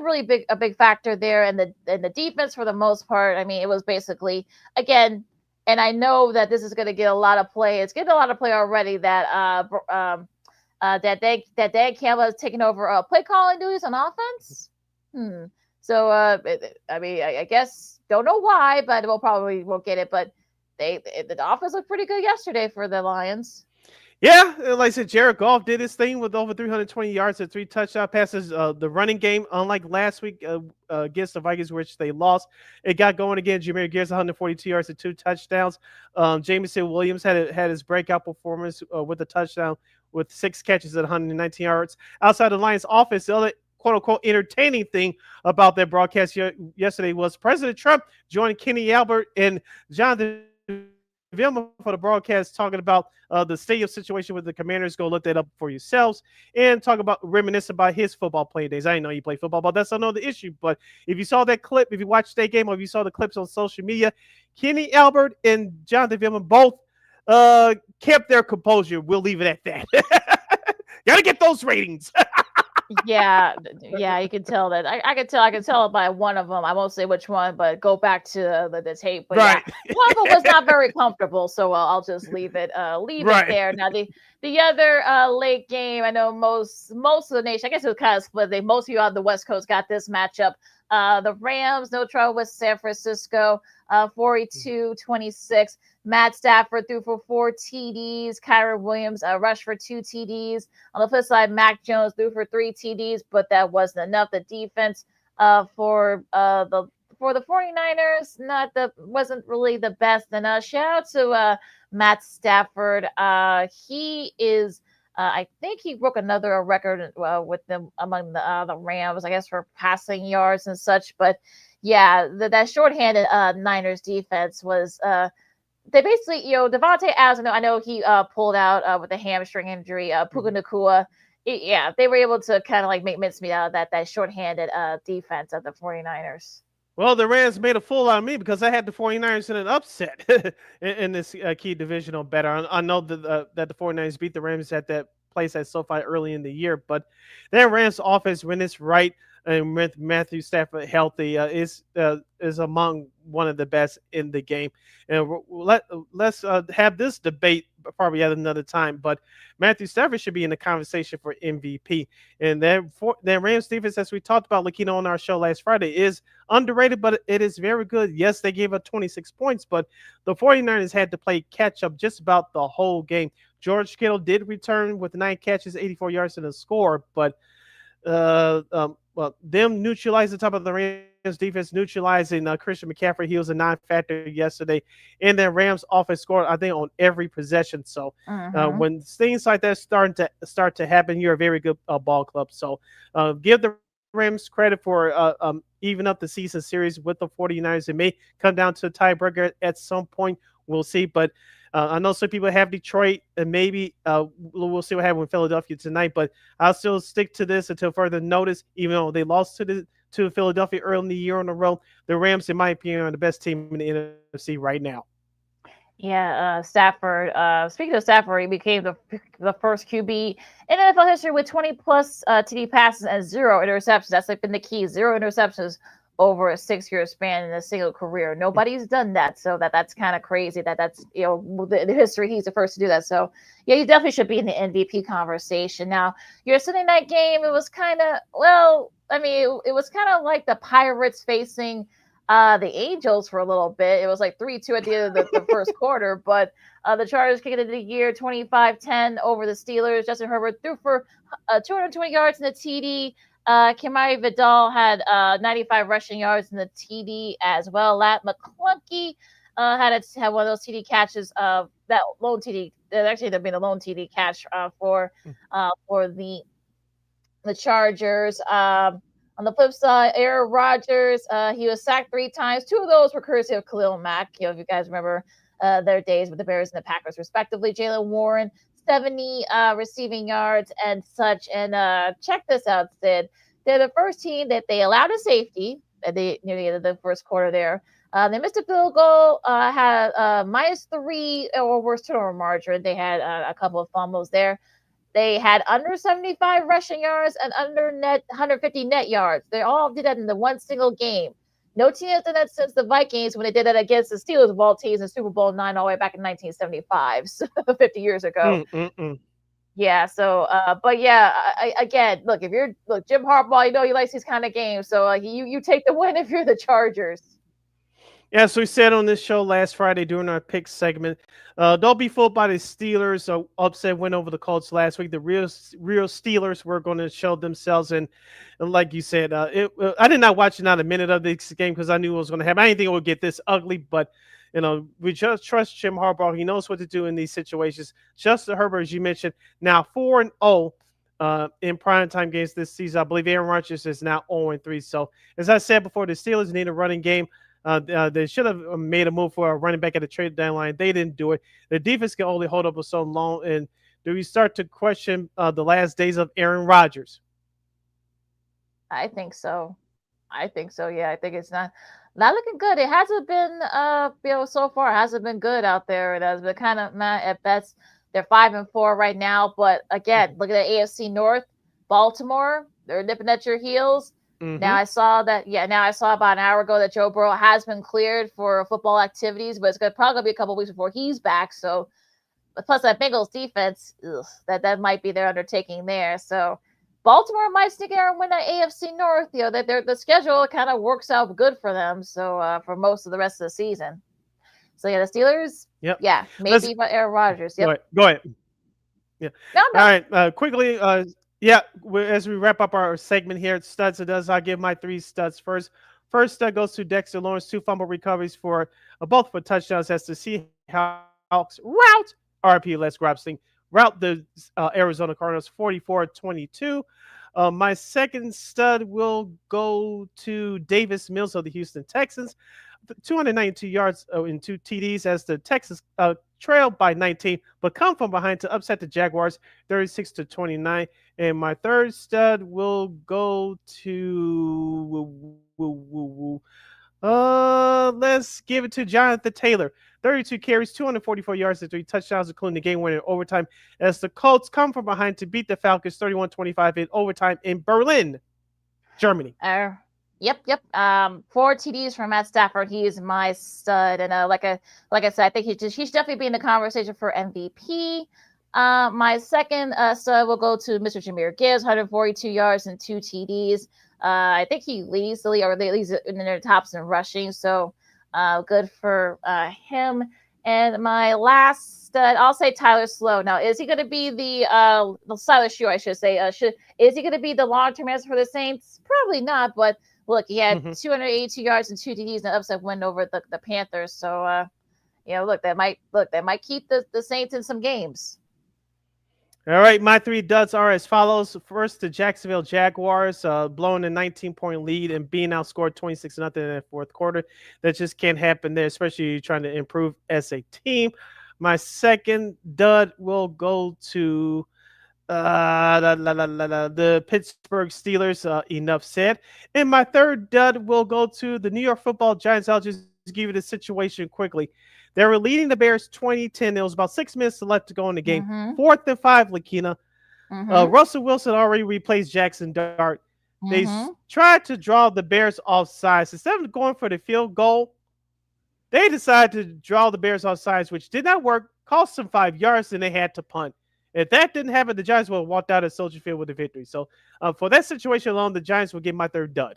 a big factor there, and the defense for the most part. I mean, it was basically again, and I know that this is going to get a lot of play. It's getting a lot of play already. That Dan Campbell has taken over play calling duties on offense. So I guess don't know why, but we'll probably won't get it. But the offense looked pretty good yesterday for the Lions. Yeah, like I said, Jared Goff did his thing with over 320 yards and 3 touchdown passes. The running game, unlike last week against the Vikings, which they lost, it got going again. Jameer Gibbs, 142 yards and 2 touchdowns. Jameson Williams had his breakout performance with a touchdown with 6 catches at 119 yards. Outside the Lions' offense, the other quote-unquote entertaining thing about that broadcast yesterday was President Trump joined Kenny Albert and Jonathan Vilma for the broadcast, talking about the stadium situation with the Commanders. Go look that up for yourselves and talk about reminisce about his football playing days. I didn't know he played football, but that's another issue. But if you saw that clip, if you watched that game, or if you saw the clips on social media, Kenny Albert and Jonathan Vilma both kept their composure. We'll leave it at that. Gotta get those ratings. Yeah, you can tell that. I can tell by one of them. I won't say which one, but go back to the tape. But right. Yeah, one of them was not very comfortable, so I'll just leave it it there. Now the other late game, I know most of the nation, I guess it was kind of split. Most of you on the West Coast got this matchup. The Rams, no trouble with San Francisco, 42-26. Matt Stafford threw for 4 TDs. Kyron Williams rushed for 2 TDs. On the flip side, Mac Jones threw for 3 TDs, but that wasn't enough. The defense for the 49ers wasn't really the best. And shout out to Matt Stafford. He is. I think he broke another record with them among the Rams, I guess, for passing yards and such. But yeah, that shorthanded Niners defense was. They basically, Devontae Adams, I know he pulled out with a hamstring injury. Puka Nacua, they were able to kind of like make mincemeat out of that shorthanded defense of the 49ers. Well, the Rams made a fool out of me because I had the 49ers in an upset in this key divisional better. I know that the 49ers beat the Rams at that place at SoFi early in the year, but that Rams offense, when it's right and with Matthew Stafford healthy, is among one of the best in the game. And let's have this debate probably at another time. But Matthew Stafford should be in the conversation for MVP. And that Rams defense, as we talked about, LaKeena, on our show last Friday, is underrated, but it is very good. Yes, they gave up 26 points, but the 49ers had to play catch up just about the whole game. George Kittle did return with 9 catches, 84 yards in a score, but them neutralizing the top of the Rams defense, neutralizing Christian McCaffrey, he was a non-factor yesterday, and then Rams offense scored, I think, on every possession. So when things like that start to happen, you're a very good ball club. So give the Rams credit for even up the season series with the 49ers. It may come down to a tiebreaker at some point. We'll see, but I know some people have Detroit, and maybe we'll see what happens with Philadelphia tonight. But I'll still stick to this until further notice. Even though they lost to Philadelphia early in the year in a row, the Rams, in my opinion, are the best team in the NFC right now. Yeah, Stafford. Speaking of Stafford, he became the first QB in NFL history with 20 plus TD passes and 0 interceptions. That's like been the key: 0 interceptions over a 6-year span in a single career. Nobody's done that, so that's kind of crazy. That's the history. He's the first to do that. So yeah, you definitely should be in the MVP conversation. Now, your Sunday night game, it was kind of it was kind of like the Pirates facing the Angels for a little bit. It was like 3-2 at the end of the first quarter, but the Chargers kicked it into the year 25-10 over the Steelers. Justin Herbert threw for 220 yards in the TD. Kimari Vidal had 95 rushing yards in the TD as well. Lat McClunky had one of those TD catches of that lone TD. Actually, there being a lone TD catch for the Chargers. On the flip side, Aaron Rodgers, he was sacked 3 times. 2 of those were courtesy of Khalil Mack. If you guys remember their days with the Bears and the Packers, respectively. Jaylen Warren, 70 receiving yards and such. And check this out, Sid. They're the first team that they allowed a safety at near the end of the first quarter there. They missed a field goal, had -3 or worse turnover margin. They had a couple of fumbles there. They had under 75 rushing yards and under 150 net yards. They all did that in the one single game. No team has done that since the Vikings when they did that against the Steelers of all teams in Super Bowl 9 all the way back in 1975, so 50 years ago. Yeah, so, but yeah, again, look, Jim Harbaugh, he likes these kind of games, so you take the win if you're the Chargers. Yeah, so we said on this show last Friday during our pick segment, don't be fooled by the Steelers. Upset win over the Colts last week. The real Steelers were going to show themselves, and like you said, I did not watch not a minute of this game because I knew it was going to happen. I didn't think it would get this ugly, but we just trust Jim Harbaugh. He knows what to do in these situations. Justin Herbert, as you mentioned, now 4-0 in primetime games this season. I believe Aaron Rodgers is now 0-3. So, as I said before, the Steelers need a running game. They should have made a move for a running back at the trade deadline. They didn't do it. The defense can only hold up for so long. And do we start to question the last days of Aaron Rodgers? I think so. Yeah, I think it's not looking good. It hasn't been, so far. It hasn't been good out there. It has been kind of at best. They're 5-4 right now. But again, look at the AFC North. Baltimore, they're nipping at your heels. Now I saw about an hour ago that Joe Burrow has been cleared for football activities, but it's probably be a couple weeks before he's back. So, plus that Bengals defense, that might be their undertaking there. So, Baltimore might sneak there and win that AFC North. The schedule kind of works out good for them. So, for most of the rest of the season. So yeah, the Steelers. Yep. Yeah, maybe by Aaron Rodgers. Yep. Go ahead. Yeah. No. All right. Quickly. Yeah, as we wrap up our segment here at Studs It Does, I'll give my 3 studs first. First stud goes to Dexter Lawrence, 2 fumble recoveries for both for touchdowns as the Seahawks route the Arizona Cardinals 44-22. My second stud will go to Davis Mills of the Houston Texans, 292 yards in 2 TDs as the Texans trailed by 19, but come from behind to upset the Jaguars 36-29. And my third stud will go to let's give it to Jonathan Taylor. 32 carries, 244 yards, and 3 touchdowns, including the game-winner in overtime, as the Colts come from behind to beat the Falcons 31-25 in overtime in Berlin, Germany. Yep. 4 TDs from Matt Stafford. He is my stud, and like I said, I think he should definitely be in the conversation for MVP. My second stud will go to Mr. Jahmyr Gibbs, 142 yards and 2 TDs. I think he leads the league, or they leads in their tops in rushing. So good for him. And my last stud, I'll say Tyler Slow. Now, is he going to be the Silas Shoe, I should say? Is he going to be the long-term answer for the Saints? Probably not, but look, he had 282 yards and 2 TDs and an upset win over the Panthers. So, that might keep the Saints in some games. All right, my 3 duds are as follows. First, the Jacksonville Jaguars blowing a 19-point lead and being outscored 26-0 in the fourth quarter. That just can't happen there, especially trying to improve as a team. My second dud will go to the Pittsburgh Steelers. Enough said. And my third dud will go to the New York Football Giants. I'll just give you the situation quickly. They were leading the Bears 20-10. There was about 6 minutes left to go in the game. 4th and 5, LaKeena. Russell Wilson already replaced Jackson Dart. They tried to draw the Bears off sides. Instead of going for the field goal, they decided to draw the Bears off sides, which did not work, cost them 5 yards, and they had to punt. If that didn't happen, the Giants would have walked out of Soldier Field with a victory. So for that situation alone, the Giants will get my third dud.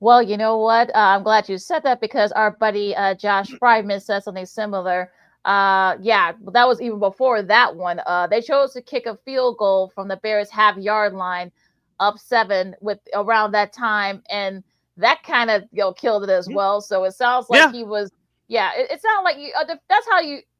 Well, you know what? I'm glad you said that because our buddy Josh Friedman said something similar. That was even before that one. They chose to kick a field goal from the Bears' half-yard line, up 7 with around that time, and that kind of killed it as well. So it sounds like he was. Yeah, it sounds like you. That's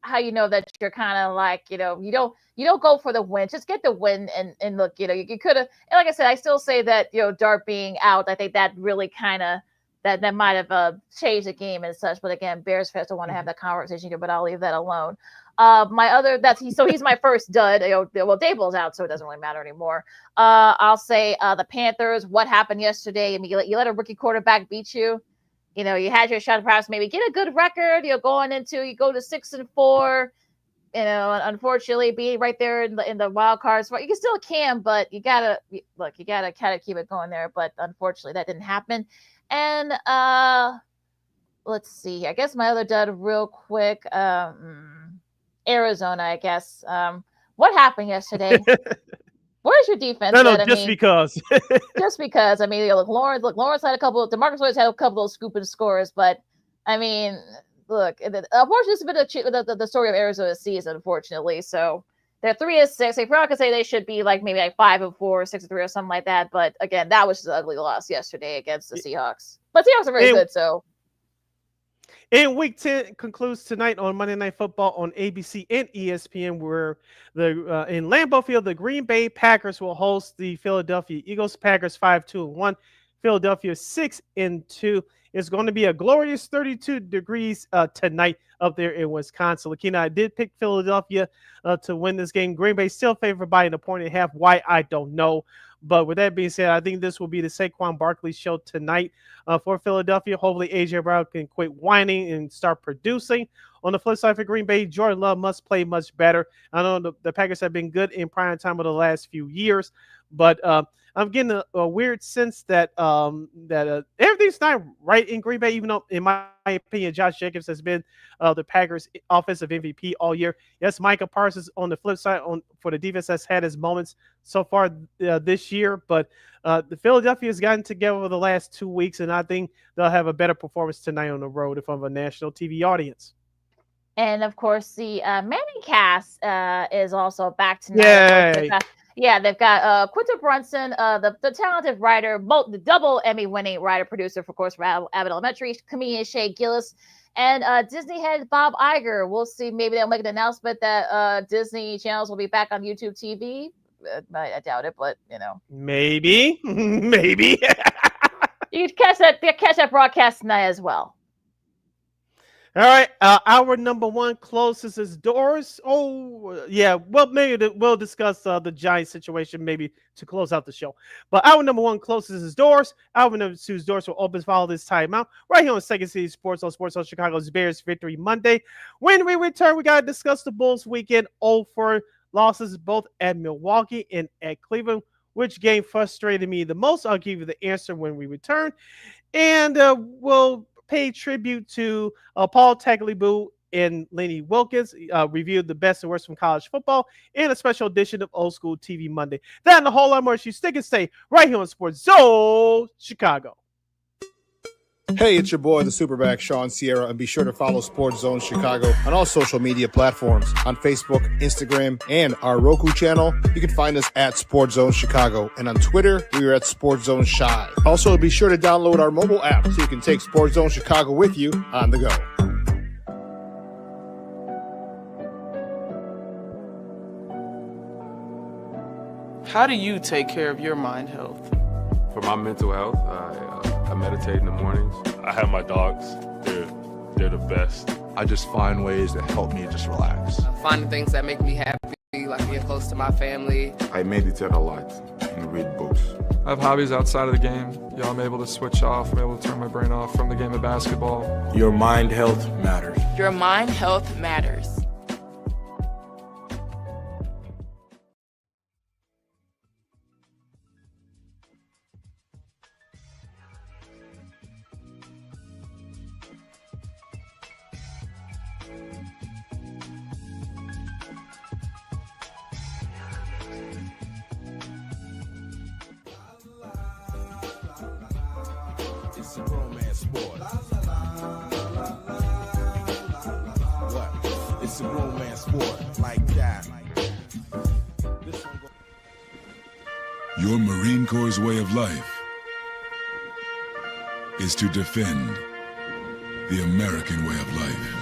how you know that you're kind of like you don't go for the win, just get the win and look. You could have. And like I said, I still say that Dart being out, I think that really kind of that might have changed the game and such. But again, Bears fans don't want to have that conversation here, but I'll leave that alone. He's my first dud. Well, Daboll's out, so it doesn't really matter anymore. I'll say the Panthers. What happened yesterday? I mean, you let a rookie quarterback beat you. You had your shot, perhaps maybe get a good record. Going into you go to 6-4. unfortunately be right there in the wild card spot. You still can, but you gotta kind of keep it going there. But unfortunately, that didn't happen. And let's see. I guess my other dud real quick. Arizona, I guess. What happened yesterday? Where's your defense? Because. Just because. I mean, Lawrence had a couple. DeMarcus Williams had a couple of scooping scores, but I mean, look. Unfortunately, this has been the story of Arizona's season. Unfortunately, so they're 3-6. They probably could say they should be maybe 5-4, 6-3, or something like that. But again, that was just an ugly loss yesterday against the Seahawks. But Seahawks are very good, so. And Week 10 concludes tonight on Monday Night Football on ABC and ESPN, where in Lambeau Field, the Green Bay Packers will host the Philadelphia Eagles. Packers 5-2-1, Philadelphia 6-2. It's going to be a glorious 32 degrees tonight up there in Wisconsin. LaKeena, I did pick Philadelphia to win this game. Green Bay still favored by 1.5. Why, I don't know. But with that being said, I think this will be the Saquon Barkley show tonight for Philadelphia. Hopefully, A.J. Brown can quit whining and start producing. On the flip side for Green Bay, Jordan Love must play much better. I know the Packers have been good in prime time over the last few years, but I'm getting a weird sense that everything's not right in Green Bay, even though, in my opinion, Josh Jacobs has been the Packers' offensive MVP all year. Yes, Micah Parsons on the flip side for the defense has had his moments so far this year, but the Philadelphia has gotten together over the last 2 weeks, and I think they'll have a better performance tonight on the road in front of a national TV audience. And of course, the Manning cast is also back tonight. Yay. They've got Quinta Brunson, the talented writer, the double Emmy-winning writer-producer, for course, for Abbott Elementary, comedian Shay Gillis, and Disney head Bob Iger. We'll see. Maybe they'll make an announcement that Disney channels will be back on YouTube TV. I doubt it, but maybe. You can catch that broadcast tonight as well. All right, our number one closes its doors. Oh, yeah. Well, maybe we'll discuss the Giants situation maybe to close out the show. But our number one closes its doors. Our number two's doors will open follow this timeout right here on Second City Sports on Chicago's Bears Victory Monday. When we return, we got to discuss the Bulls weekend 0-4 losses both at Milwaukee and at Cleveland. Which game frustrated me the most? I'll give you the answer when we return. And we'll pay tribute to Paul Tagliabue and Lenny Wilkens, reviewed the best and worst from college football, and a special edition of Old School TV Monday. That and a whole lot more. You stick and stay right here on Sports Zone Chicago. Hey, it's your boy, the Superback, Sean Sierra, and be sure to follow Sports Zone Chicago on all social media platforms on Facebook, Instagram, and our Roku channel. You can find us at Sports Zone Chicago, and on Twitter, we are at Sports Zone Shy. Also, be sure to download our mobile app so you can take Sports Zone Chicago with you on the go. How do you take care of your mind health? For my mental health, I meditate in the mornings. I have my dogs. They're the best. I just find ways that help me just relax. Finding things that make me happy, like being close to my family. I meditate a lot and read books. I have hobbies outside of the game. I'm able to switch off. I'm able to turn my brain off from the game of basketball. Your mind health matters. Your mind health matters. It's a romance sport. What? It's a romance sport like that. Your Marine Corps' way of life is to defend the American way of life.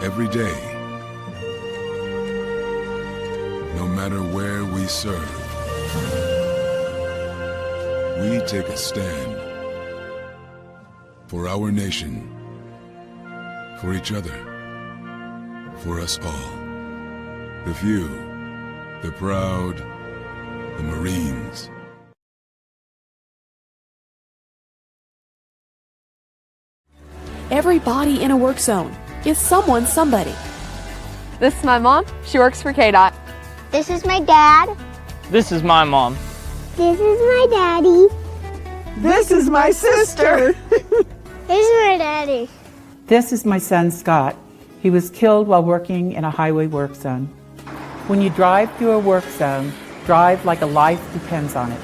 Every day, no matter where we serve. We take a stand for our nation, for each other, for us all. The few, the proud, the Marines. Everybody in a work zone is someone's somebody. This is my mom. She works for KDOT. This is my dad. This is my mom. This is my daddy. This is my sister. This is my daddy. This is my son, Scott. He was killed while working in a highway work zone. When you drive through a work zone, drive like a life depends on it.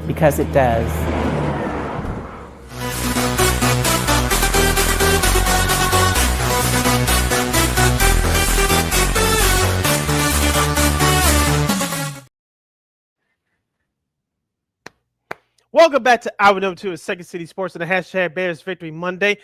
Because it does. Welcome back to hour number 2 of Second City Sports and the hashtag Bears Victory Monday.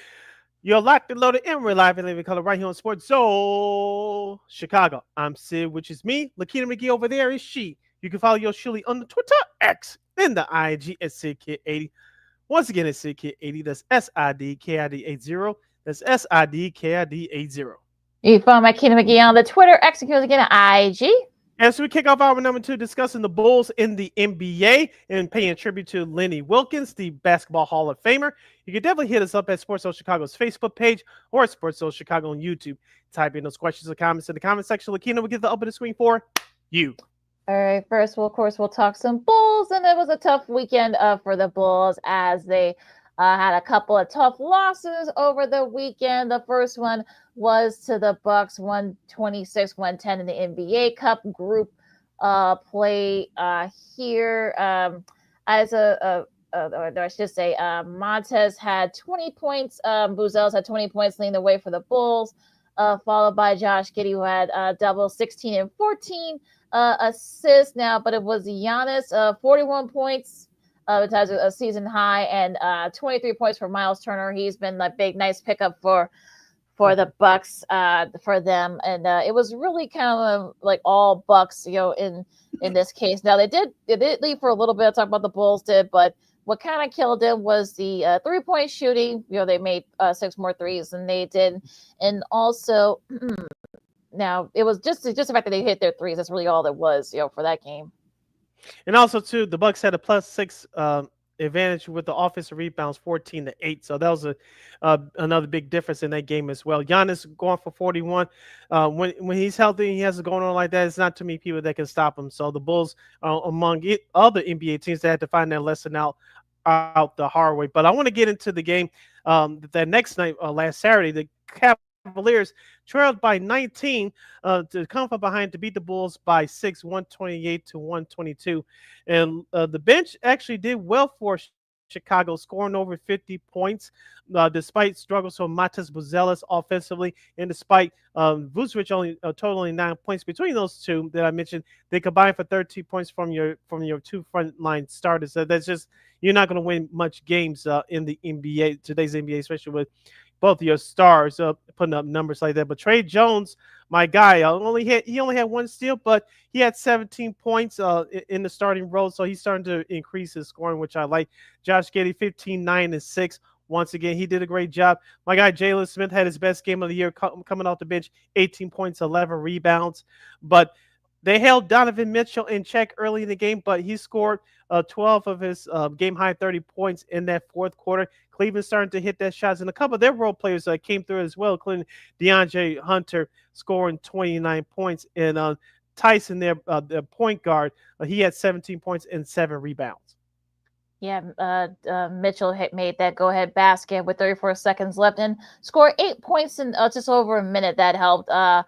You're locked and loaded and we're live and living color right here on Sports Zone Chicago. I'm Sid, which is me. LaKeena McGee over there is she. You can follow your Shirley on the Twitter X and the IG at SidKid80. Once again, it's SidKid80. That's SIDKID80. That's SIDKID80. You can follow my LaKeena McGee on the Twitter X and again IG. As we kick off hour number 2, discussing the Bulls in the NBA and paying tribute to Lenny Wilkens, the Basketball Hall of Famer. You can definitely hit us up at Sports Zone Chicago's Facebook page or Sports Zone Chicago on YouTube. Type in those questions or comments in the comment section. LaKeena will get the up of the screen for you. All right, first, well, of course, we'll talk some Bulls, and it was a tough weekend for the Bulls as they had a couple of tough losses over the weekend. The first one was to the Bucks, 126-110 in the NBA Cup group play here. As I should say, Montez had 20 points. Buzel's had 20 points leading the way for the Bulls, followed by Josh Giddey, who had double 16 and 14 assists now, but it was Giannis, 41 points. It has a season high, and 23 points for Miles Turner. He's been a big, nice pickup for the Bucks, for them, and it was really kind of like all Bucks, in this case. Now they did leave for a little bit. I'll talk about the Bulls did, but what kind of killed them was the 3-point shooting. They made 6 more threes than they did, and also now it was just the fact that they hit their threes. That's really all it was, for that game. And also, too, the Bucks had a +6 advantage with the offensive rebounds, 14-8. So that was another big difference in that game as well. Giannis going for 41. When he's healthy, he has it going on like that. It's not too many people that can stop him. So the Bulls, among other NBA teams, that had to find that lesson out the hard way. But I want to get into the game that next night, last Saturday, the Cavaliers trailed by 19 to come from behind to beat the Bulls by 6, 128-122. And the bench actually did well for Chicago, scoring over 50 points despite struggles from Matas Buzelis offensively, and despite Vucevic only totaling 9 points. Between those two that I mentioned, they combined for 13 points from your 2 frontline starters. So that's just, you're not going to win much games in the NBA, today's NBA, especially with both of your stars putting up numbers like that. But Trey Jones, my guy, he only had 1 steal, but he had 17 points in the starting role, so he's starting to increase his scoring, which I like. Josh Giddey, 15, 9, and 6. Once again, he did a great job. My guy Jalen Smith had his best game of the year coming off the bench, 18 points, 11 rebounds. But they held Donovan Mitchell in check early in the game, but he scored 12 of his game-high 30 points in that fourth quarter. Cleveland starting to hit that shots, and a couple of their role players came through as well, including DeAndre Hunter scoring 29 points. And Tyson, their point guard, he had 17 points and 7 rebounds. Yeah, Mitchell made that go-ahead basket with 34 seconds left and scored 8 points in just over a minute. That helped the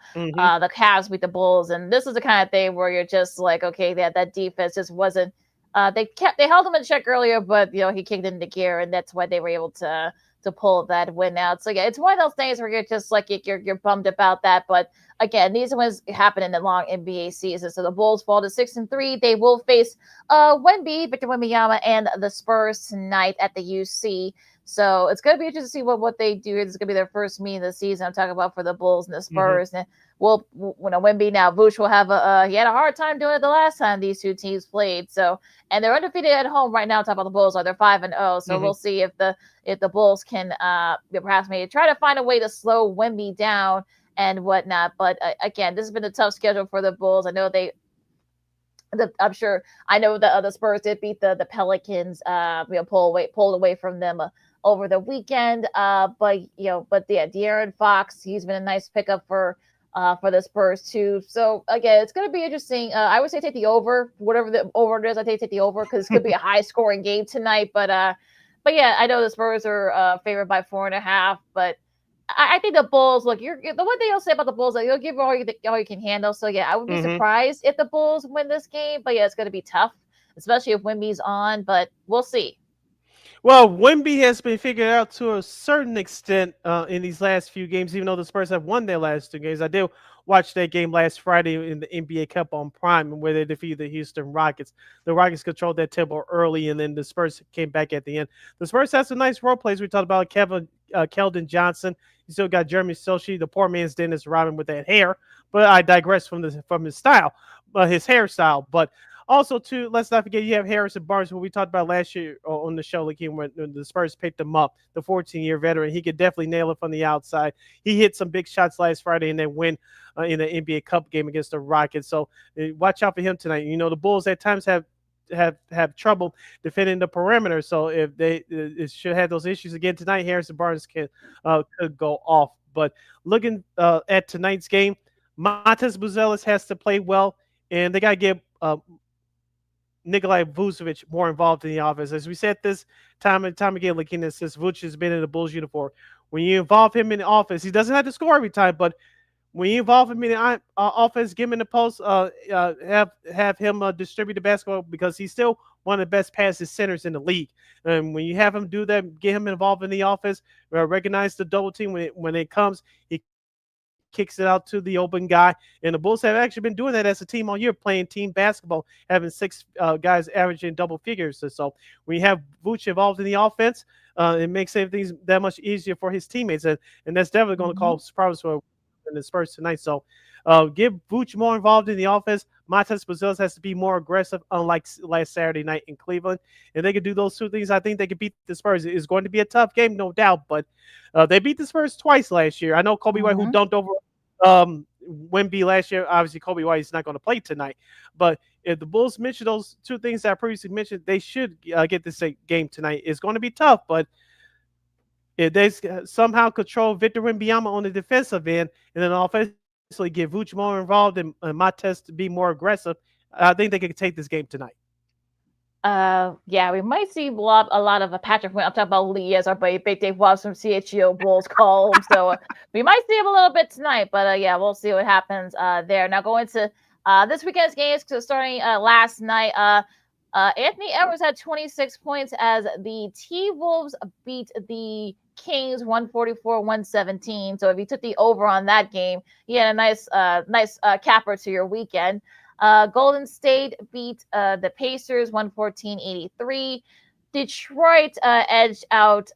Cavs beat the Bulls. And this is the kind of thing where you're just like, okay, that defense just wasn't. They held him in check earlier, but he kicked into gear, and that's why they were able to pull that win out. So yeah, it's one of those things where you're just like you're bummed about that, but again, these ones happen in the long NBA season. So the Bulls fall to 6-3. They will face Victor Wembanyama and the Spurs tonight at the UC. So it's going to be interesting to see what they do. It's going to be their first meeting of the season. I'm talking about for the Bulls and the Spurs. And when a Wemby now, Vooch will have he had a hard time doing it the last time these two teams played. So, and they're undefeated at home right now. Talking about the Bulls, they're 5-0. So we'll see if the Bulls can perhaps maybe try to find a way to slow Wemby down and whatnot. But again, this has been a tough schedule for the Bulls. I know I'm sure I know the Spurs did beat the Pelicans, pulled away from them over the weekend. But De'Aaron Fox, he's been a nice pickup for the Spurs too. So again, it's going to be interesting. I would say take the over, whatever the over it is. I take the over because it could be a high scoring game tonight. But yeah, I know the Spurs are favored by 4.5, but I think the Bulls, look, the one thing I'll say about the Bulls, you'll give all you can handle. So yeah, I would be surprised if the Bulls win this game, but yeah, it's going to be tough, especially if Wemby's on, but we'll see. Well, Wemby has been figured out to a certain extent in these last few games, even though the Spurs have won their last 2 games. I did watch that game last Friday in the NBA Cup on Prime, where they defeated the Houston Rockets. The Rockets controlled that tempo early, and then the Spurs came back at the end. The Spurs have some nice role plays. We talked about Keldon Johnson. You still got Jeremy Sochi, the poor man's Dennis Rodman with that hair. But I digress from his style, his hairstyle. But also, too, let's not forget you have Harrison Barnes, who we talked about last year on the show, LaKeena, when the Spurs picked him up, the 14-year veteran. He could definitely nail it from the outside. He hit some big shots last Friday in that win in the NBA Cup game against the Rockets. So watch out for him tonight. You know, the Bulls at times have trouble defending the perimeter. So if they should have those issues again tonight, Harrison Barnes could go off. But looking at tonight's game, Matas Buzelis has to play well, and they got to get Nikolai Vucevic more involved in the offense. As we said this time and time again, LaKeena, since Vucevic has been in the Bulls uniform, when you involve him in the offense, he doesn't have to score every time, but when you involve him in the offense, give him in the post, have him distribute the basketball, because he's still one of the best passes centers in the league. And when you have him do that, get him involved in the offense, recognize the double team when it comes, he kicks it out to the open guy. And the Bulls have actually been doing that as a team all year, playing team basketball, having 6 guys averaging double figures. So when you have Vooch involved in the offense, it makes everything that much easier for his teamites. And that's definitely going to cause problems for the Spurs tonight. So give Vooch more involved in the offense. Matas Buzelis has to be more aggressive, unlike last Saturday night in Cleveland. And they could do those 2 things. I think they could beat the Spurs. It's going to be a tough game, no doubt, but they beat the Spurs twice last year. I know Kobe White, who dunked over Wemby last year. Obviously, Kobe White is not going to play tonight. But if the Bulls mention those 2 things that I previously mentioned, they should get this game tonight. It's going to be tough, but if they somehow control Victor Wembanyama on the defensive end, and then offensively get Vooch more involved and Matas to be more aggressive, I think they can take this game tonight. Yeah, we might see a lot of Patrick. I'm talking about Lee, as our buddy Big Dave Wobbs from CHGO Bulls call him. So we might see him a little bit tonight, but yeah, we'll see what happens there. Now going to this weekend's games, starting last night. Anthony Edwards had 26 points as the T-Wolves beat the Kings 144-117. So if you took the over on that game, you had a nice capper to your weekend. Golden State beat the Pacers 114-83. Detroit edged out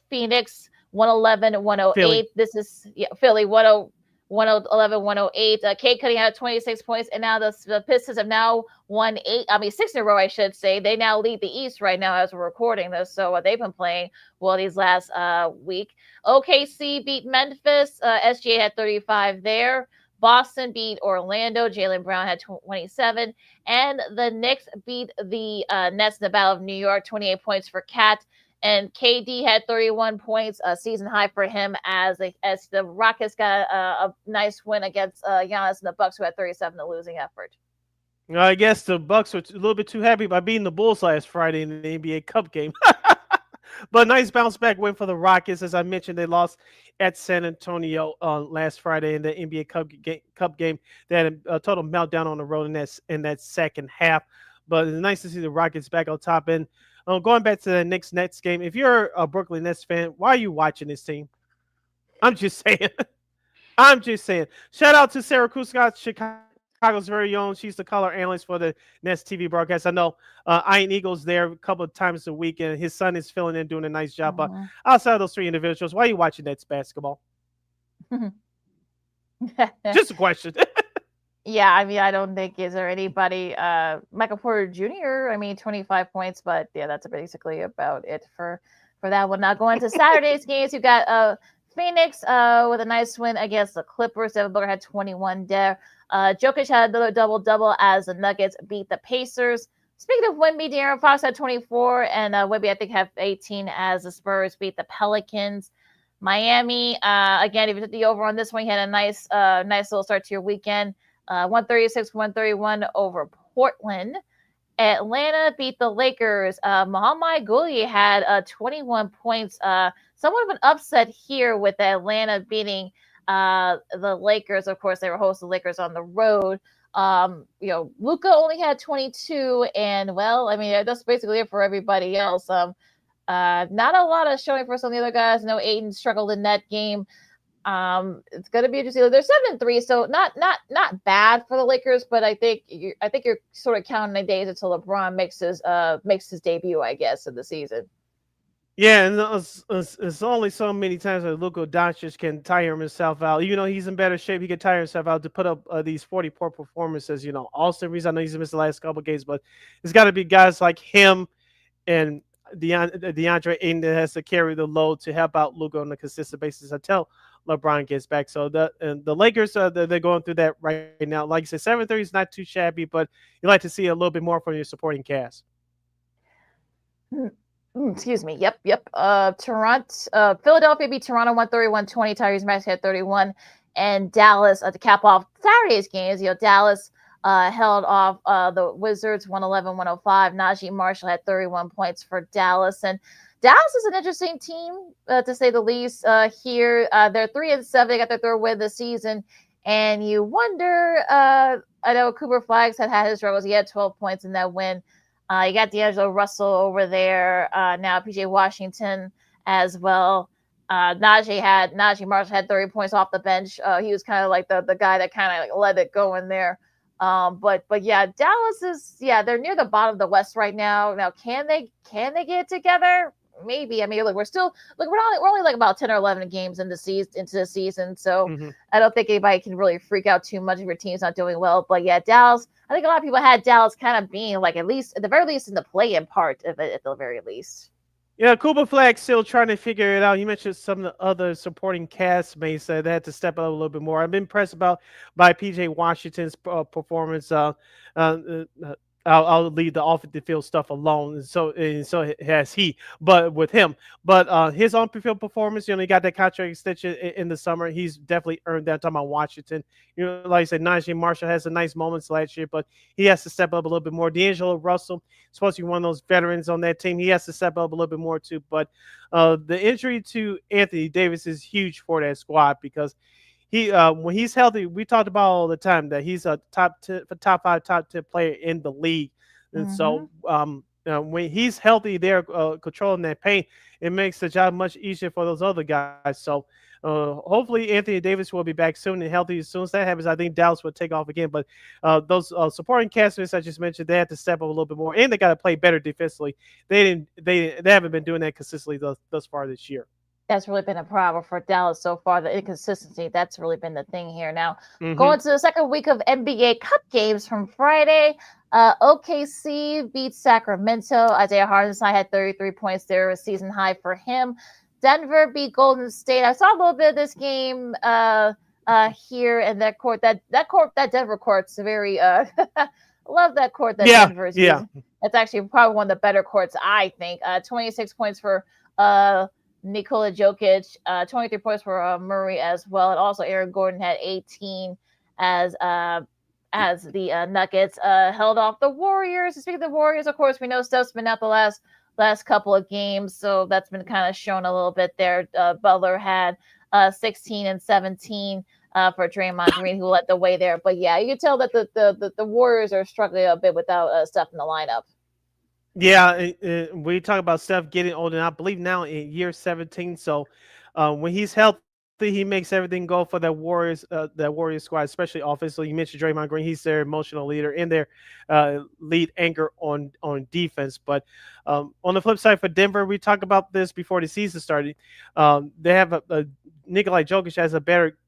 Phoenix 111-108. This is Philly 111-108. Kate Cunningham had 26 points, and now the Pistons have now won 6 in a row, I should say. They now lead the East right now as we're recording this, so they've been playing well these last week. OKC beat Memphis. SGA had 35 there. Boston beat Orlando. Jaylen Brown had 27. And the Knicks beat the Nets in the Battle of New York, 28 points for Cat. And KD had 31 points, a season high for him, as the Rockets got a nice win against Giannis and the Bucks, who had 37 in the losing effort. I guess the Bucks were a little bit too happy by beating the Bulls last Friday in the NBA Cup game. But nice bounce back win for the Rockets. As I mentioned, they lost at San Antonio last Friday in the NBA Cup game. They had a total meltdown on the road in that second half. But it's nice to see the Rockets back on top. And going back to the Knicks Nets game, if you're a Brooklyn Nets fan, why are you watching this team? I'm just saying. Shout out to Sarah Kuskat, Chicago. Chicago's very own. She's the color analyst for the Nets TV broadcast. I know Iron Eagle's there a couple of times a week, and his son is filling in, doing a nice job. But outside of those three individuals, why are you watching Nets basketball? Just a question. Yeah, I mean, I don't think is there anybody. Michael Porter Jr. I mean, 25 points, but yeah, that's basically about it for that one. Now going to Saturday's games, you got Phoenix with a nice win against the Clippers. Devin Booker had 21 there. Jokic had another double-double as the Nuggets beat the Pacers. Speaking of Wemby, De'Aaron Fox had 24, and Wemby, I think, had 18 as the Spurs beat the Pelicans. Miami, again, if you took the over on this one, you had a nice little start to your weekend. 136-131 over Portland. Atlanta beat the Lakers. Muhammad Gulli had 21 points. Somewhat of an upset here with Atlanta beating the Lakers. Of course, they were hosting the Lakers on the road. Luka only had 22, and well, I mean, that's basically it for everybody else. Not a lot of showing for some of the other guys. No, Aiden struggled in that game. It's going to be interesting. They're 7-3, so not bad for the Lakers, but I think you're sort of counting the days until LeBron makes his debut, I guess, in the season. Yeah, and it's only so many times that Luka Doncic can tire himself out. Even though he's in better shape, he can tire himself out to put up these 40-point performances. Austin Reeves, I know he's missed the last couple of games, but it's got to be guys like him and DeAndre Ayton that has to carry the load to help out Luka on a consistent basis until LeBron gets back. So the Lakers, they're going through that right now. Like I said, 7-3 is not too shabby, but you like to see a little bit more from your supporting cast. Excuse me. Yep. Philadelphia beat Toronto 130-120. Tyrese Maxey had 31, and Dallas to cap off Saturday's games. Dallas held off the Wizards 111-105. Najee Marshall had 31 points for Dallas, and Dallas is an interesting team to say the least. Here, they're 3-7. They got their third win this season, and you wonder. I know Cooper Flags had his struggles. He had 12 points in that win. You got D'Angelo Russell over there. Now PJ Washington as well. Najee Marshall had 30 points off the bench. He was kind of like the guy that kind of let it go in there. But yeah, Dallas is they're near the bottom of the West right now. Now can they get it together? Maybe. I mean, look, we're only like about 10 or 11 games into the season, so I don't think anybody can really freak out too much if your team's not doing well. But yeah, Dallas. I think a lot of people had Dallas kind of being like at the very least in the play-in part of it, at the very least. Yeah, Cooper Flag still trying to figure it out. You mentioned some of the other supporting castmates that had to step up a little bit more. I've been impressed by PJ Washington's performance. I'll leave the off the field stuff alone, and so has he. But with him, his on field performance, he got that contract extension in the summer. He's definitely earned that. I'm talking about Washington. Like I said, Najee Marshall has some nice moments last year, but he has to step up a little bit more. D'Angelo Russell, supposed to be one of those veterans on that team. He has to step up a little bit more too. But the injury to Anthony Davis is huge for that squad because he when he's healthy, we talked about all the time that he's a top 5, top 10 player in the league. And so when he's healthy, they're controlling that paint. It makes the job much easier for those other guys. So hopefully Anthony Davis will be back soon and healthy. As soon as that happens, I think Dallas will take off again. But those supporting castmates I just mentioned, they have to step up a little bit more, and they got to play better defensively. They haven't been doing that consistently thus far this year. That's really been a problem for Dallas so far, the inconsistency. That's really been the thing here. Now, going to the second week of NBA Cup games from Friday, OKC beat Sacramento. Isaiah Hartenstein had 33 points there, a season high for him. Denver beat Golden State. I saw a little bit of this game here in that court. That Denver court's very love that court that Denver's using. It's actually probably one of the better courts, I think. 26 points for Nikola Jokic, 23 points for Murray as well, and also Aaron Gordon had 18 as the Nuggets held off the Warriors. Speaking of the Warriors, of course, we know Steph's been out the last couple of games, so that's been kind of shown a little bit there. Butler had 16 and 17 for Draymond Green, who led the way there. But yeah, you can tell that the Warriors are struggling a bit without Steph in the lineup. Yeah, we talk about Steph getting older, and I believe now in year 17. So when he's healthy, he makes everything go for that Warriors squad, especially offensively. You mentioned Draymond Green; he's their emotional leader and their lead anchor on defense. But on the flip side for Denver, we talked about this before the season started. They have a Nikola Jokic has a better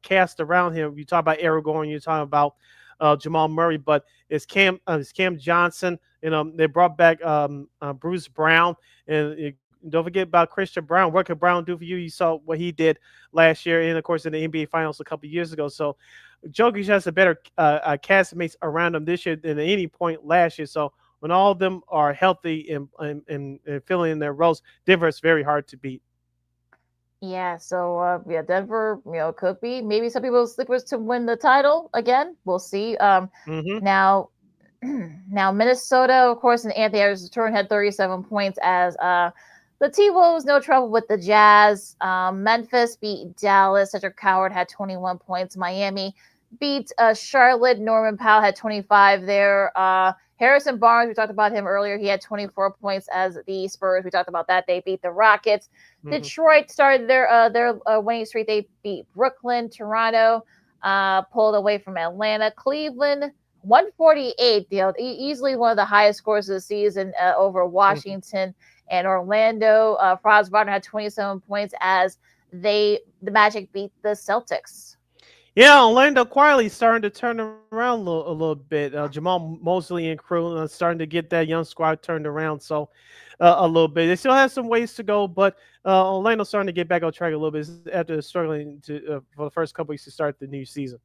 cast around him. You talk about Aragorn, you talk about Jamal Murray, but it's Cam Johnson. They brought back Bruce Brown, and don't forget about Christian Brown. What could Brown do for you? You saw what he did last year, and of course in the NBA Finals a couple years ago. So Jokic has a better castmates around him this year than at any point last year. So when all of them are healthy and filling in their roles, Denver is very hard to beat. Yeah, so Denver, could be maybe some people's Clippers to win the title again. We'll see. Now, Minnesota, of course, and Anthony Edwards' return had 37 points as the T-Wolves, no trouble with the Jazz. Memphis beat Dallas. Cedric Coward had 21 points. Miami beat Charlotte. Norman Powell had 25 there. Harrison Barnes, we talked about him earlier. He had 24 points as the Spurs. We talked about that. They beat the Rockets. Detroit started their winning streak. They beat Brooklyn. Toronto pulled away from Atlanta. Cleveland, 148. Easily one of the highest scores of the season over Washington and Orlando. Franz Wagner had 27 points as the Magic beat the Celtics. Yeah, Orlando quietly starting to turn around a little bit. Jamal Mosley and crew starting to get that young squad turned around. So a little bit. They still have some ways to go, but Orlando starting to get back on track a little bit after struggling for the first couple weeks to start the new season.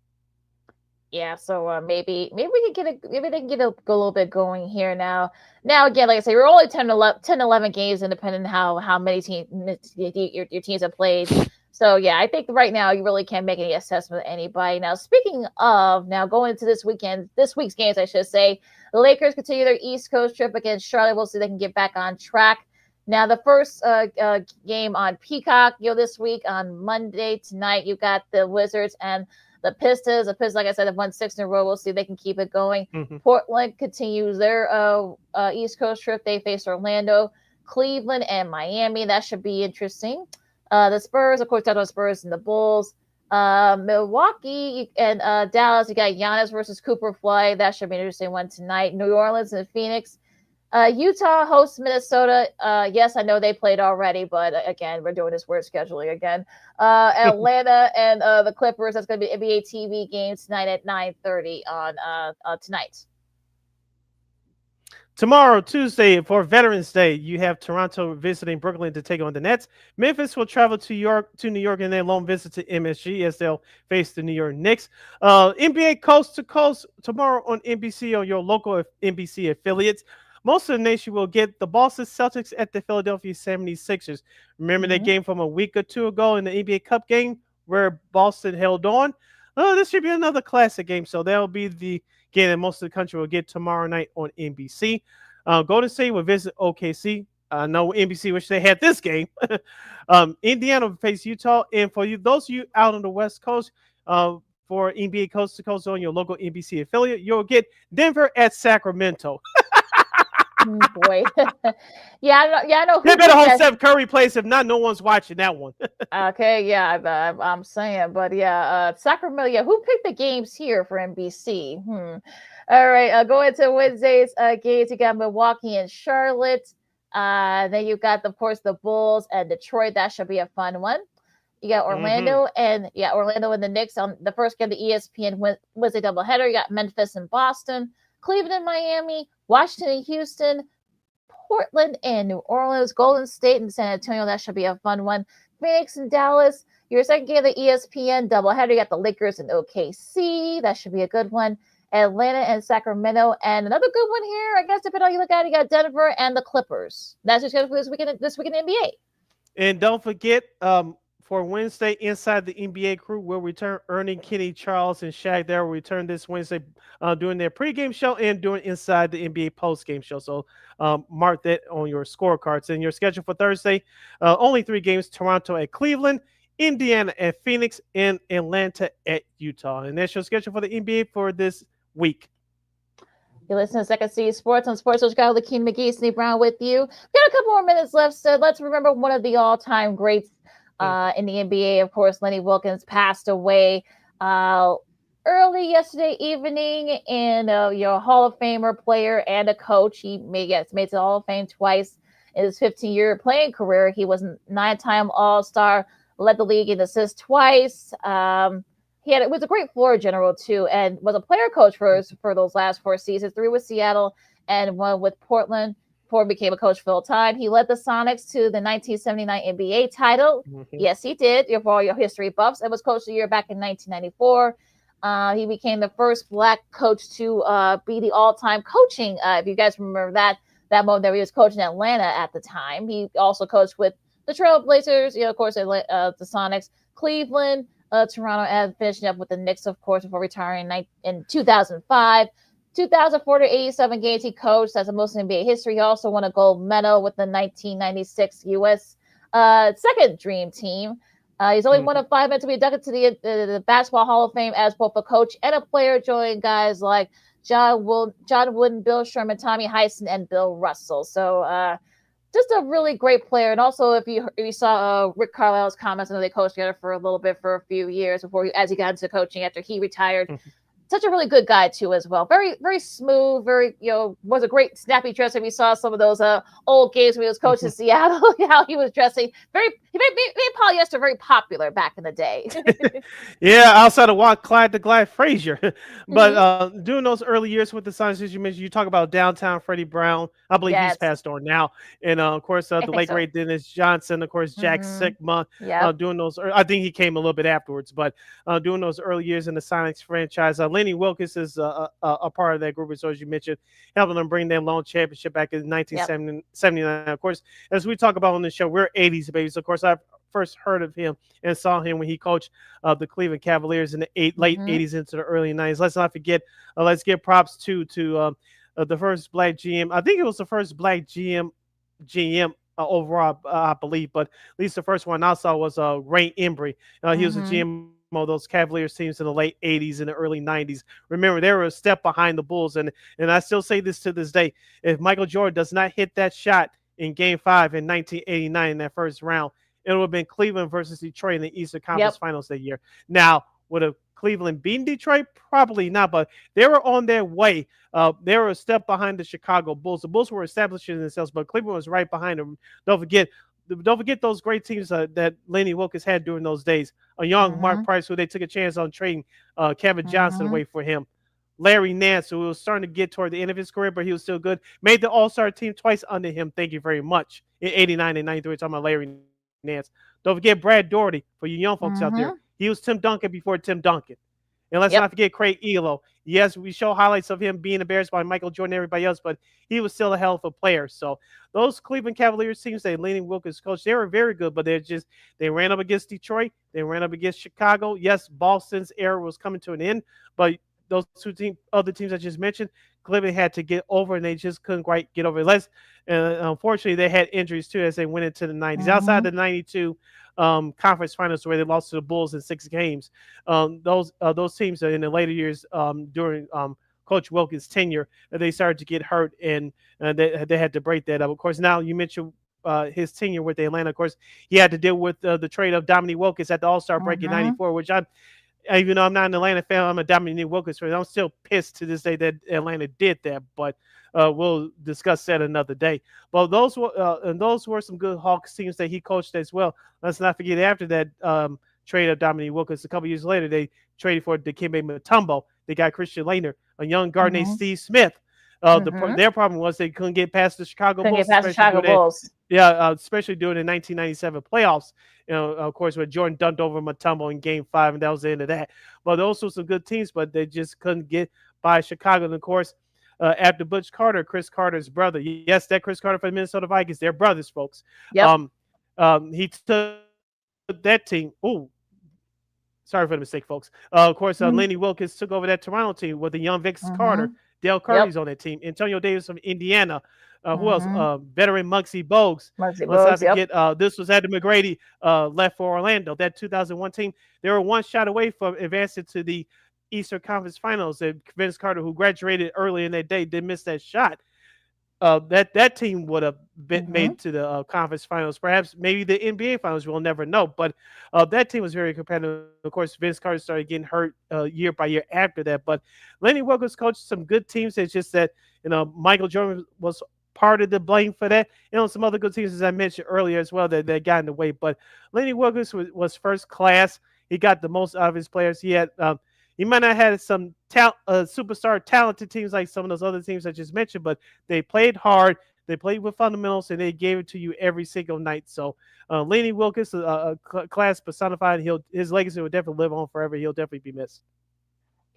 Yeah, so maybe we can maybe they can get a little bit going here now. Now again, like I say, we're only 10, 11 games, independent how many teams your teams have played. So yeah, I think right now you really can't make any assessment of anybody. Now, speaking of going into this week's games, I should say, the Lakers continue their East Coast trip against Charlotte. We'll see if they can get back on track. Now, the first game on Peacock, this week on Monday tonight, you got the Wizards and the Pistons. The Pistons, like I said, have won 6 in a row. We'll see if they can keep it going. Portland continues their East Coast trip. They face Orlando, Cleveland, and Miami. That should be interesting. The Spurs, of course, talking about Spurs and the Bulls. Milwaukee and Dallas, you got Giannis versus Cooper Fly. That should be an interesting one tonight. New Orleans and Phoenix. Utah hosts Minnesota. Yes, I know they played already, but again, we're doing this weird scheduling again. Atlanta and the Clippers. That's going to be NBA TV game tonight at 9:30 on tonight. Tomorrow, Tuesday, for Veterans Day, you have Toronto visiting Brooklyn to take on the Nets. Memphis will travel to New York and then lone visit to MSG as they'll face the New York Knicks. NBA Coast to Coast tomorrow on NBC on your local NBC affiliates. Most of the nation will get the Boston Celtics at the Philadelphia 76ers. Remember that game from a week or two ago in the NBA Cup game where Boston held on? This should be another classic game. So that'll be the game that most of the country will get tomorrow night on NBC. Golden State will visit OKC. I know NBC wish they had this game. Indiana will face Utah. And for those of you out on the West Coast, for NBA Coast to Coast on your local NBC affiliate, you'll get Denver at Sacramento. Boy. I know. They better hope Steph Curry plays. If not, no one's watching that one. Okay, yeah, I'm saying. But Sacramento, who picked the games here for NBC? All right, going to Wednesday's games, you got Milwaukee and Charlotte. Then you got, of course, the Bulls and Detroit. That should be a fun one. You got Orlando and the Knicks on the first game of the ESPN Wednesday doubleheader. You got Memphis and Boston, Cleveland and Miami, Washington and Houston, Portland and New Orleans, Golden State and San Antonio. That should be a fun one. Phoenix and Dallas. Your second game of the ESPN doubleheader. You got the Lakers and OKC. That should be a good one. Atlanta and Sacramento. And another good one here, I guess, depending on how you look at it, you got Denver and the Clippers. That's just for this weekend in NBA. And don't forget, for Wednesday, Inside the NBA crew will return. Ernie, Kenny, Charles, and Shaq. They will return this Wednesday doing their pregame show and doing Inside the NBA postgame show. So mark that on your scorecards. And your schedule for Thursday, only 3 games: Toronto at Cleveland, Indiana at Phoenix, and Atlanta at Utah. And that's your schedule for the NBA for this week. You listen to Second City Sports on Sports Chicago. LaKeena, McGee, Sidney Brown with you. We've got a couple more minutes left, so let's remember one of the all-time greats in the NBA. Of course, Lenny Wilkens passed away early yesterday evening, and your Hall of Famer player and a coach. He made it to the Hall of Fame twice in his 15-year playing career. He was a 9-time All-Star, led the league in assists twice. It was a great floor general too, and was a player coach for those last 4 seasons, 3 with Seattle and 1 with Portland. Before he became a coach full time, he led the Sonics to the 1979 NBA title. Yes, he did. For all your history buffs, and was coach of the year back in 1994. He became the first Black coach to be the all-time coaching. If you guys remember that moment that he was coaching Atlanta at the time. He also coached with the Trailblazers, of course, the Sonics, Cleveland, Toronto, and finishing up with the Knicks, of course, before retiring in 2005. 2004 to 87 games he coached. That's the most in NBA history. He also won a gold medal with the 1996 U.S. Second Dream Team. He's only one of 5 men to be inducted to the Basketball Hall of Fame as both a coach and a player, joining guys like John Wooden, Bill Sherman, Tommy Heisen, and Bill Russell. So just a really great player. And also, if you saw Rick Carlisle's comments, I know they coached together for a little bit for a few years as he got into coaching after he retired. Such a really good guy too, as well. Very, very smooth. Very, was a great snappy dresser. We saw some of those old games when he was coaching Seattle. How he was dressing. He made polyester very popular back in the day. Yeah, outside of Clyde the Glide Frazier. But during those early years with the Sonics, as you mentioned, you talk about downtown Freddie Brown. I believe he's passed on now, and of course the late great Dennis Johnson. Of course, Jack Sigma. Doing those, I think he came a little bit afterwards, but doing those early years in the Sonics franchise. Lenny Wilkens is a part of that group, so as you mentioned, helping them bring their lone championship back in 1979. Of course, as we talk about on the show, we're 80s babies. Of course, I first heard of him and saw him when he coached the Cleveland Cavaliers in the late 80s into the early 90s. Let's not forget, let's give props to the first Black GM. I think it was the first Black GM overall, I believe, but at least the first one I saw was Ray Embry. He was a GM of those Cavaliers teams in the late 80s and the early 90s. Remember, they were a step behind the Bulls, and I still say this to this day. If Michael Jordan does not hit that shot in Game 5 in 1989 in that first round, it would have been Cleveland versus Detroit in the Eastern Conference Finals that year. Now, would have Cleveland beaten Detroit? Probably not, but they were on their way. They were a step behind the Chicago Bulls. The Bulls were establishing themselves, but Cleveland was right behind them. Don't forget those great teams that Lenny Wilkens had during those days. A young Mark Price, who they took a chance on trading Kevin Johnson away for him. Larry Nance, who was starting to get toward the end of his career, but he was still good. Made the All-Star team twice under him. Thank you very much. In 89 and 93, talking about Larry Nance. Don't forget Brad Daugherty, for you young folks out there. He was Tim Duncan before Tim Duncan. And let's not forget Craig Elo. Yes, we show highlights of him being embarrassed by Michael Jordan and everybody else, but he was still a hell of a player. So those Cleveland Cavaliers teams that Lenny Wilkens coached, they were very good, but they ran up against Detroit. They ran up against Chicago. Yes, Boston's era was coming to an end, but those other teams I just mentioned, Cleveland had to get over, and they just couldn't quite get over it. Unfortunately, they had injuries too as they went into the 90s. Outside the 92 conference finals where they lost to the Bulls in 6 games, those teams in the later years during Coach Wilkens' tenure, they started to get hurt, and they had to break that up. Of course, now you mentioned his tenure with Atlanta. Of course, he had to deal with the trade of Dominique Wilkins at the All-Star break in '94, which even though I'm not an Atlanta fan, I'm a Dominique Wilkins fan. I'm still pissed to this day that Atlanta did that, but we'll discuss that another day. But those were some good Hawks teams that he coached as well. Let's not forget, after that trade of Dominique Wilkins, a couple years later, they traded for Dikembe Mutombo. They got Christian Laettner, a young guard named Steve Smith. Their problem was they couldn't get past the Chicago Bulls. Yeah, especially during the 1997 playoffs. Of course, when Jordan dunked over Mutombo in Game 5, and that was the end of that. But those were some good teams, but they just couldn't get by Chicago. And of course, after Butch Carter, Chris Carter's brother. Yes, that Chris Carter for the Minnesota Vikings. They're brothers, folks. Yep. He took that team. Oh, sorry for the mistake, folks. Of course, Lenny Wilkens took over that Toronto team with the young Vince Carter. Dale Curry's on that team. Antonio Davis from Indiana. Who else? Veteran Muggsy Bogues. Let's not forget, this was Adam McGrady left for Orlando. That 2001 team, they were one shot away from advancing to the Eastern Conference Finals. And Vince Carter, who graduated early in that day, did miss that shot. that team would have been made to the conference finals. Perhaps maybe the NBA finals. We'll never know. But that team was very competitive. Of course, Vince Carter started getting hurt year by year after that. But Lenny Wilkens coached some good teams. It's just that Michael Jordan was part of the blame for that. Some other good teams, as I mentioned earlier as well, that got in the way. But Lenny Wilkens was first class. He got the most out of his players. He had. He might not have had some superstar talented teams like some of those other teams I just mentioned, but they played hard, they played with fundamentals, and they gave it to you every single night. So Lenny Wilkens, a class personified, his legacy will definitely live on forever. He'll definitely be missed.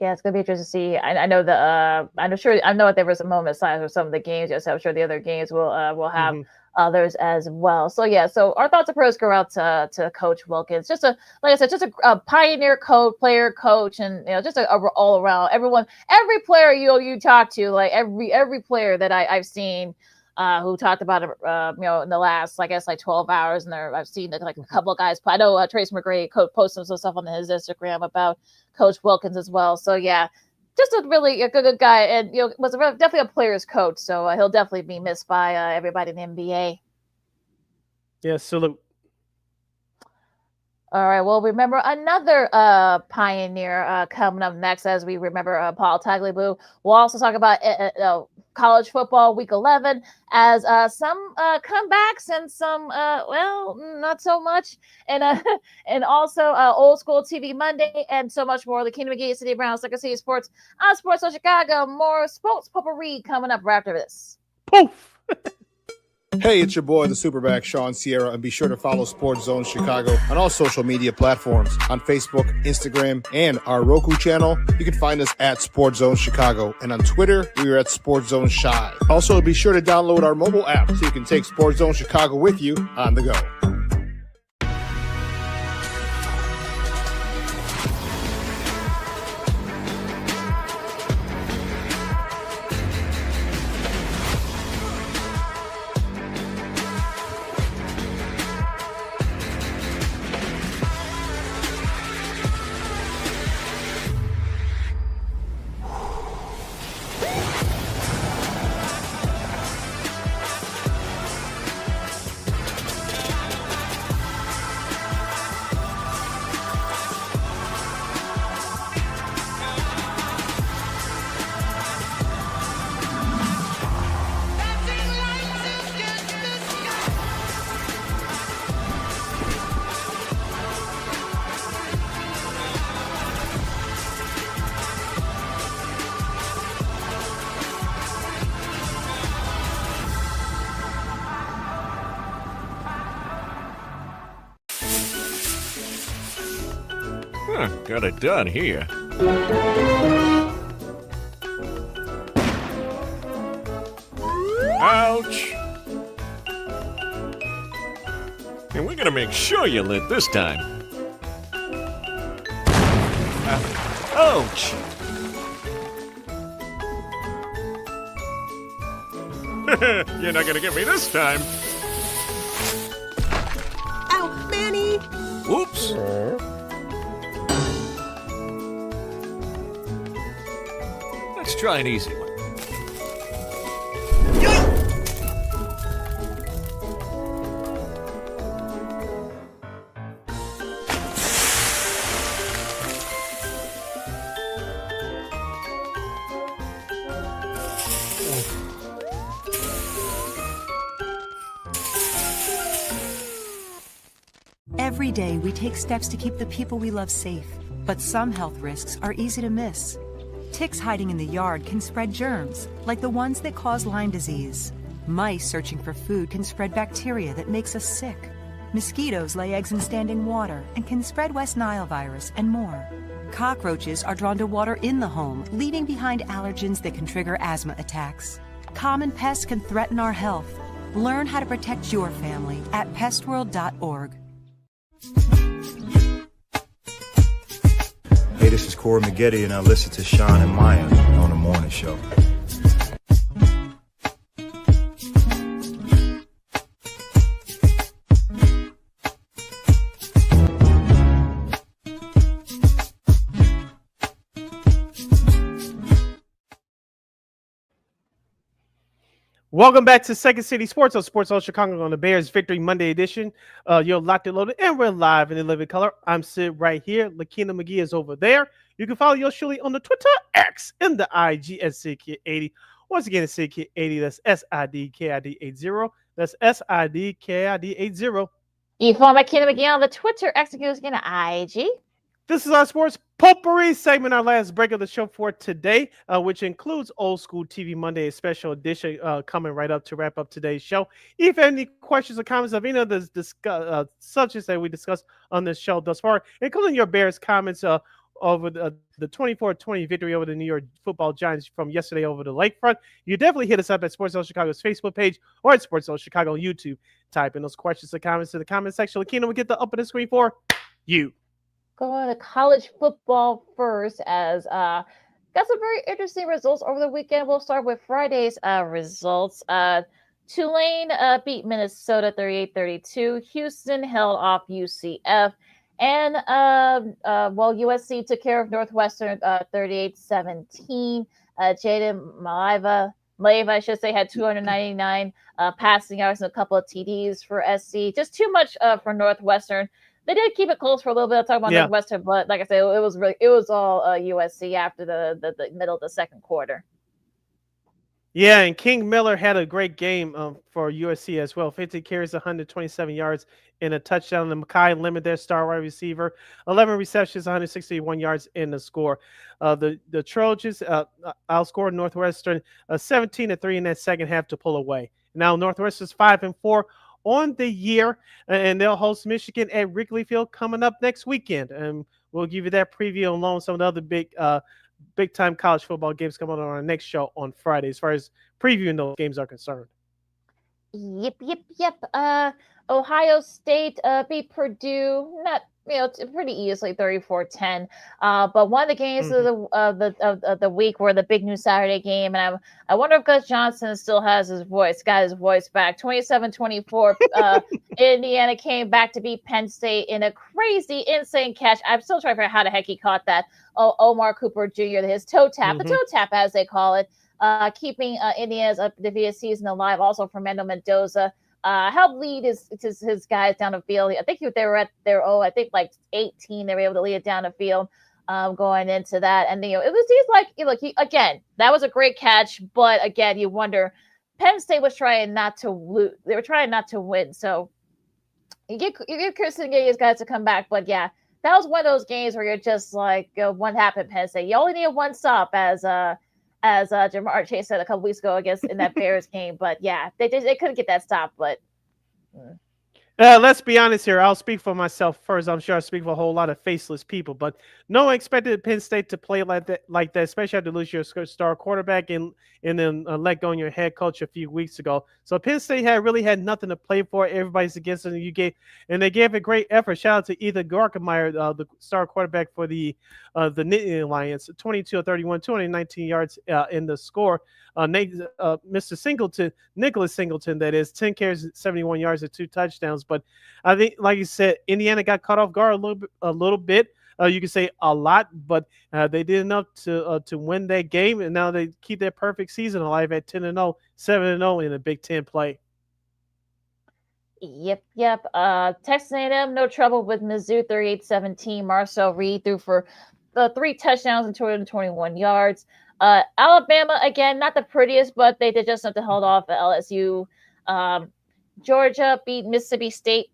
Yeah, it's gonna be interesting to see. I know that there was a moment of silence for some of the games. Yes, I'm sure the other games will have others as well. So yeah, so our thoughts and prayers go out to Coach Wilkens. Just a pioneer player coach, and just a all around every player you talk to, like every player that I've seen who talked about it, in the last, I guess, like 12 hours, and I've seen like a couple of guys. I know Trace McGrady posted some stuff on his Instagram about Coach Wilkens as well. So yeah, just a really good guy, and was definitely a player's coach. So he'll definitely be missed by everybody in the NBA. Yeah, salute. All right. Well, remember another pioneer coming up next, as we remember Paul Tagliabue. We'll also talk about college football week 11, as some comebacks and some not so much, and also old school TV Monday and so much more. LaKeena, McGee, Sidney Brown, Second City Sports on Sports of Chicago. More sports potpourri coming up right after this. Poof. Hey, it's your boy, the Superback, Sean Sierra, and be sure to follow Sports Zone Chicago on all social media platforms, on Facebook, Instagram, and our Roku channel. You can find us at Sports Zone Chicago, and on Twitter, we are at Sports Zone Shy. Also, be sure to download our mobile app so you can take Sports Zone Chicago with you on the go. Got it done here. Ouch! And we're gonna make sure you lit this time. Ouch! You're not gonna get me this time. Ow, Manny! Whoops! Let's try an easy one. Every day, we take steps to keep the people we love safe, but some health risks are easy to miss. Ticks hiding in the yard can spread germs, like the ones that cause Lyme disease. Mice searching for food can spread bacteria that makes us sick. Mosquitoes lay eggs in standing water and can spread West Nile virus and more. Cockroaches are drawn to water in the home, leaving behind allergens that can trigger asthma attacks. Common pests can threaten our health. Learn how to protect your family at pestworld.org. Hey, this is Corey McGee, and I listen to Sean and Maya on the morning show. Welcome back to Second City Sports on Sports All Chicago on the Bears Victory Monday edition. You're locked and loaded, and we're live in the living color. I'm Sid right here. LaKeena McGee is over there. You can follow yours truly on the Twitter X and the IG at SidKid80. Once again, it's SidKid80. That's SIDKID80. That's SIDKID80. You follow LaKeena McGee on the Twitter X and again IG. This is our sports potpourri segment, our last break of the show for today, which includes Old School TV Monday, a special edition coming right up to wrap up today's show. If you have any questions or comments of any of the subjects that we discussed on this show thus far, including your Bears comments over the 24-20 victory over the New York Football Giants from yesterday over the lakefront, you definitely hit us up at Sports Zone Chicago's Facebook page or at Sports Zone Chicago on YouTube. Type in those questions or comments in the comment section. LaKeena will get the up on the screen for you. Going to college football first, as got some very interesting results over the weekend. We'll start with Friday's results. Tulane beat Minnesota 38-32. Houston held off UCF. And, USC took care of Northwestern 38-17. Jaden Maleva, I should say, had 299 passing yards and a couple of TDs for SC. Just too much for Northwestern. They did keep it close for a little bit. I'll talk about Northwestern, but like I said, it was all USC after the middle of the second quarter. Yeah, and King Miller had a great game for USC as well. 50 carries, 127 yards, and a touchdown. And Mekhi Lemon, their star wide receiver, 11 receptions, 161 yards in the score. The Trojans outscored Northwestern 17-3 in that second half to pull away. Now Northwestern's 5-4 on the year, and they'll host Michigan at Wrigley Field coming up next weekend. And we'll give you that preview along with some of the other big time college football games coming on our next show on Friday, as far as previewing those games are concerned. Yep. Ohio State beat Purdue, not pretty easily, 34-10. But one of the games of the week were the big new Saturday game, and I wonder if Gus Johnson still has his voice, got his voice back. 27-24. Indiana came back to beat Penn State in a crazy, insane catch. I'm still trying to figure out how the heck he caught that. Omar Cooper Jr., his toe tap, the toe tap as they call it, keeping Indiana's undefeated season alive. Also, Fernando Mendoza helped lead his guys down the field. I think they were at their like 18. They were able to lead it down the field going into that. And again, that was a great catch. But again, you wonder, Penn State was trying not to lose. They were trying not to win. So you get curious to get these guys to come back. But yeah, that was one of those games where you're just like, what happened, Penn State? You only need one stop, as Jamar Chase said a couple weeks ago in that Bears game. But yeah, they couldn't get that stop. But let's be honest here. I'll speak for myself first. I'm sure I speak for a whole lot of faceless people, but no one expected Penn State to play like that, especially after lose your star quarterback and then let go on your head coach a few weeks ago. So Penn State really had nothing to play for. Everybody's against them. They gave a great effort. Shout out to Ethan Garkemeyer, the star quarterback for the Nittany Lions, 22-31, 219 yards in the score. Mr. Nicholas Singleton, that is, 10 carries, 71 yards, and 2 touchdowns. But I think, like you said, Indiana got caught off guard a little bit. You can say a lot, but they did enough to win that game, and now they keep their perfect season alive at 10-0, 7-0 in a Big Ten play. Yep. Texas A&M, no trouble with Mizzou, 38-17. Marcel Reed threw for 3 touchdowns and 221 yards. Alabama, again, not the prettiest, but they did just something to hold off at LSU. Georgia beat Mississippi State.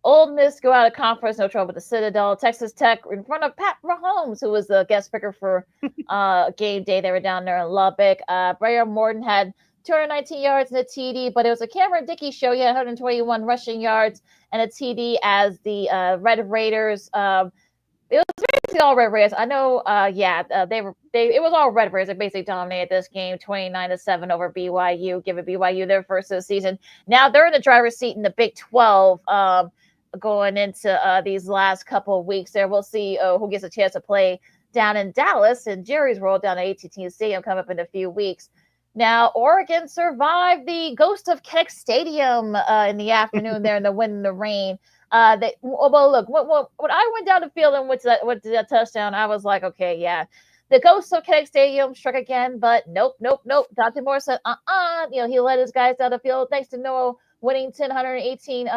Ole Miss go out of conference, no trouble with the Citadel. Texas Tech in front of Pat Mahomes, who was the guest speaker for game day. They were down there in Lubbock. Brian Morton had 219 yards and a TD, but it was a Cameron Dickey show. He had 121 rushing yards and a TD as the Red Raiders. It was basically all Red Raiders. I know, it was all Red Raiders. They basically dominated this game 29-7 over BYU, giving BYU their first of the season. Now they're in the driver's seat in the Big 12 going into these last couple of weeks there. We'll see who gets a chance to play down in Dallas and Jerry's World down at AT&T Stadium coming up in a few weeks. Now, Oregon survived the ghost of Keck Stadium in the afternoon there in the wind and the rain. Look, when I went down the field and went to that touchdown, I was like, okay, yeah, The ghost of Kinnick Stadium struck again, but nope. Dante Moore said, he led his guys down the field thanks to Noah Whittington, 118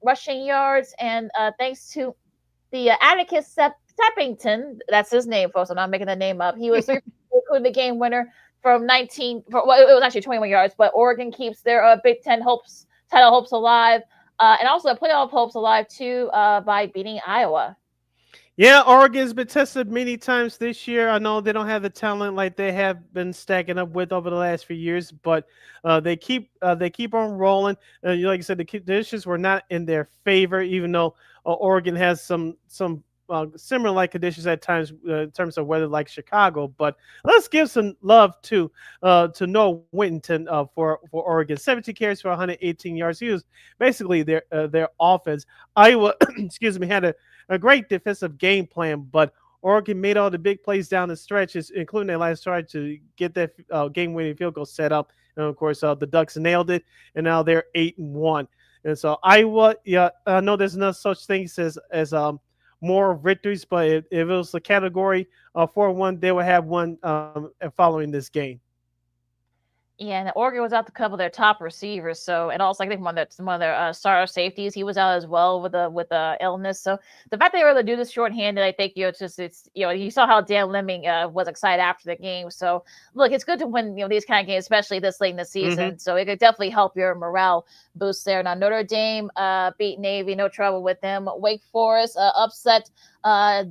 rushing yards, and thanks to the Atticus Steppington, that's his name, folks. I'm not making the name up. He was including the game winner from 19. Well, it was actually 21 yards, but Oregon keeps their Big Ten title hopes alive, and also playoff hopes alive too by beating Iowa. Yeah, Oregon's been tested many times this year. I know they don't have the talent like they have been stacking up with over the last few years, but they keep on rolling. Like you said, the conditions were not in their favor, even though Oregon has some similar like conditions at times in terms of weather, like Chicago. But let's give some love to Noah Whittington for Oregon. 17 carries for 118 yards. He was basically their offense. Iowa, had a great defensive game plan, but Oregon made all the big plays down the stretches, including their last try to get that game-winning field goal set up. And of course, the Ducks nailed it, and now they're 8-1. And so Iowa, I know there's no such things as more victories, but if it was a category 4-1, they would have one following this game. Yeah, and Oregon was out to couple their top receivers. So, and also I think one of their starter safeties, he was out as well with a illness. So the fact they were able to do this shorthanded, I think you saw how Dan Lemming was excited after the game. So look, it's good to win these kind of games, especially this late in the season. So it could definitely help your morale boost there. Now Notre Dame beat Navy, no trouble with them. Wake Forest upset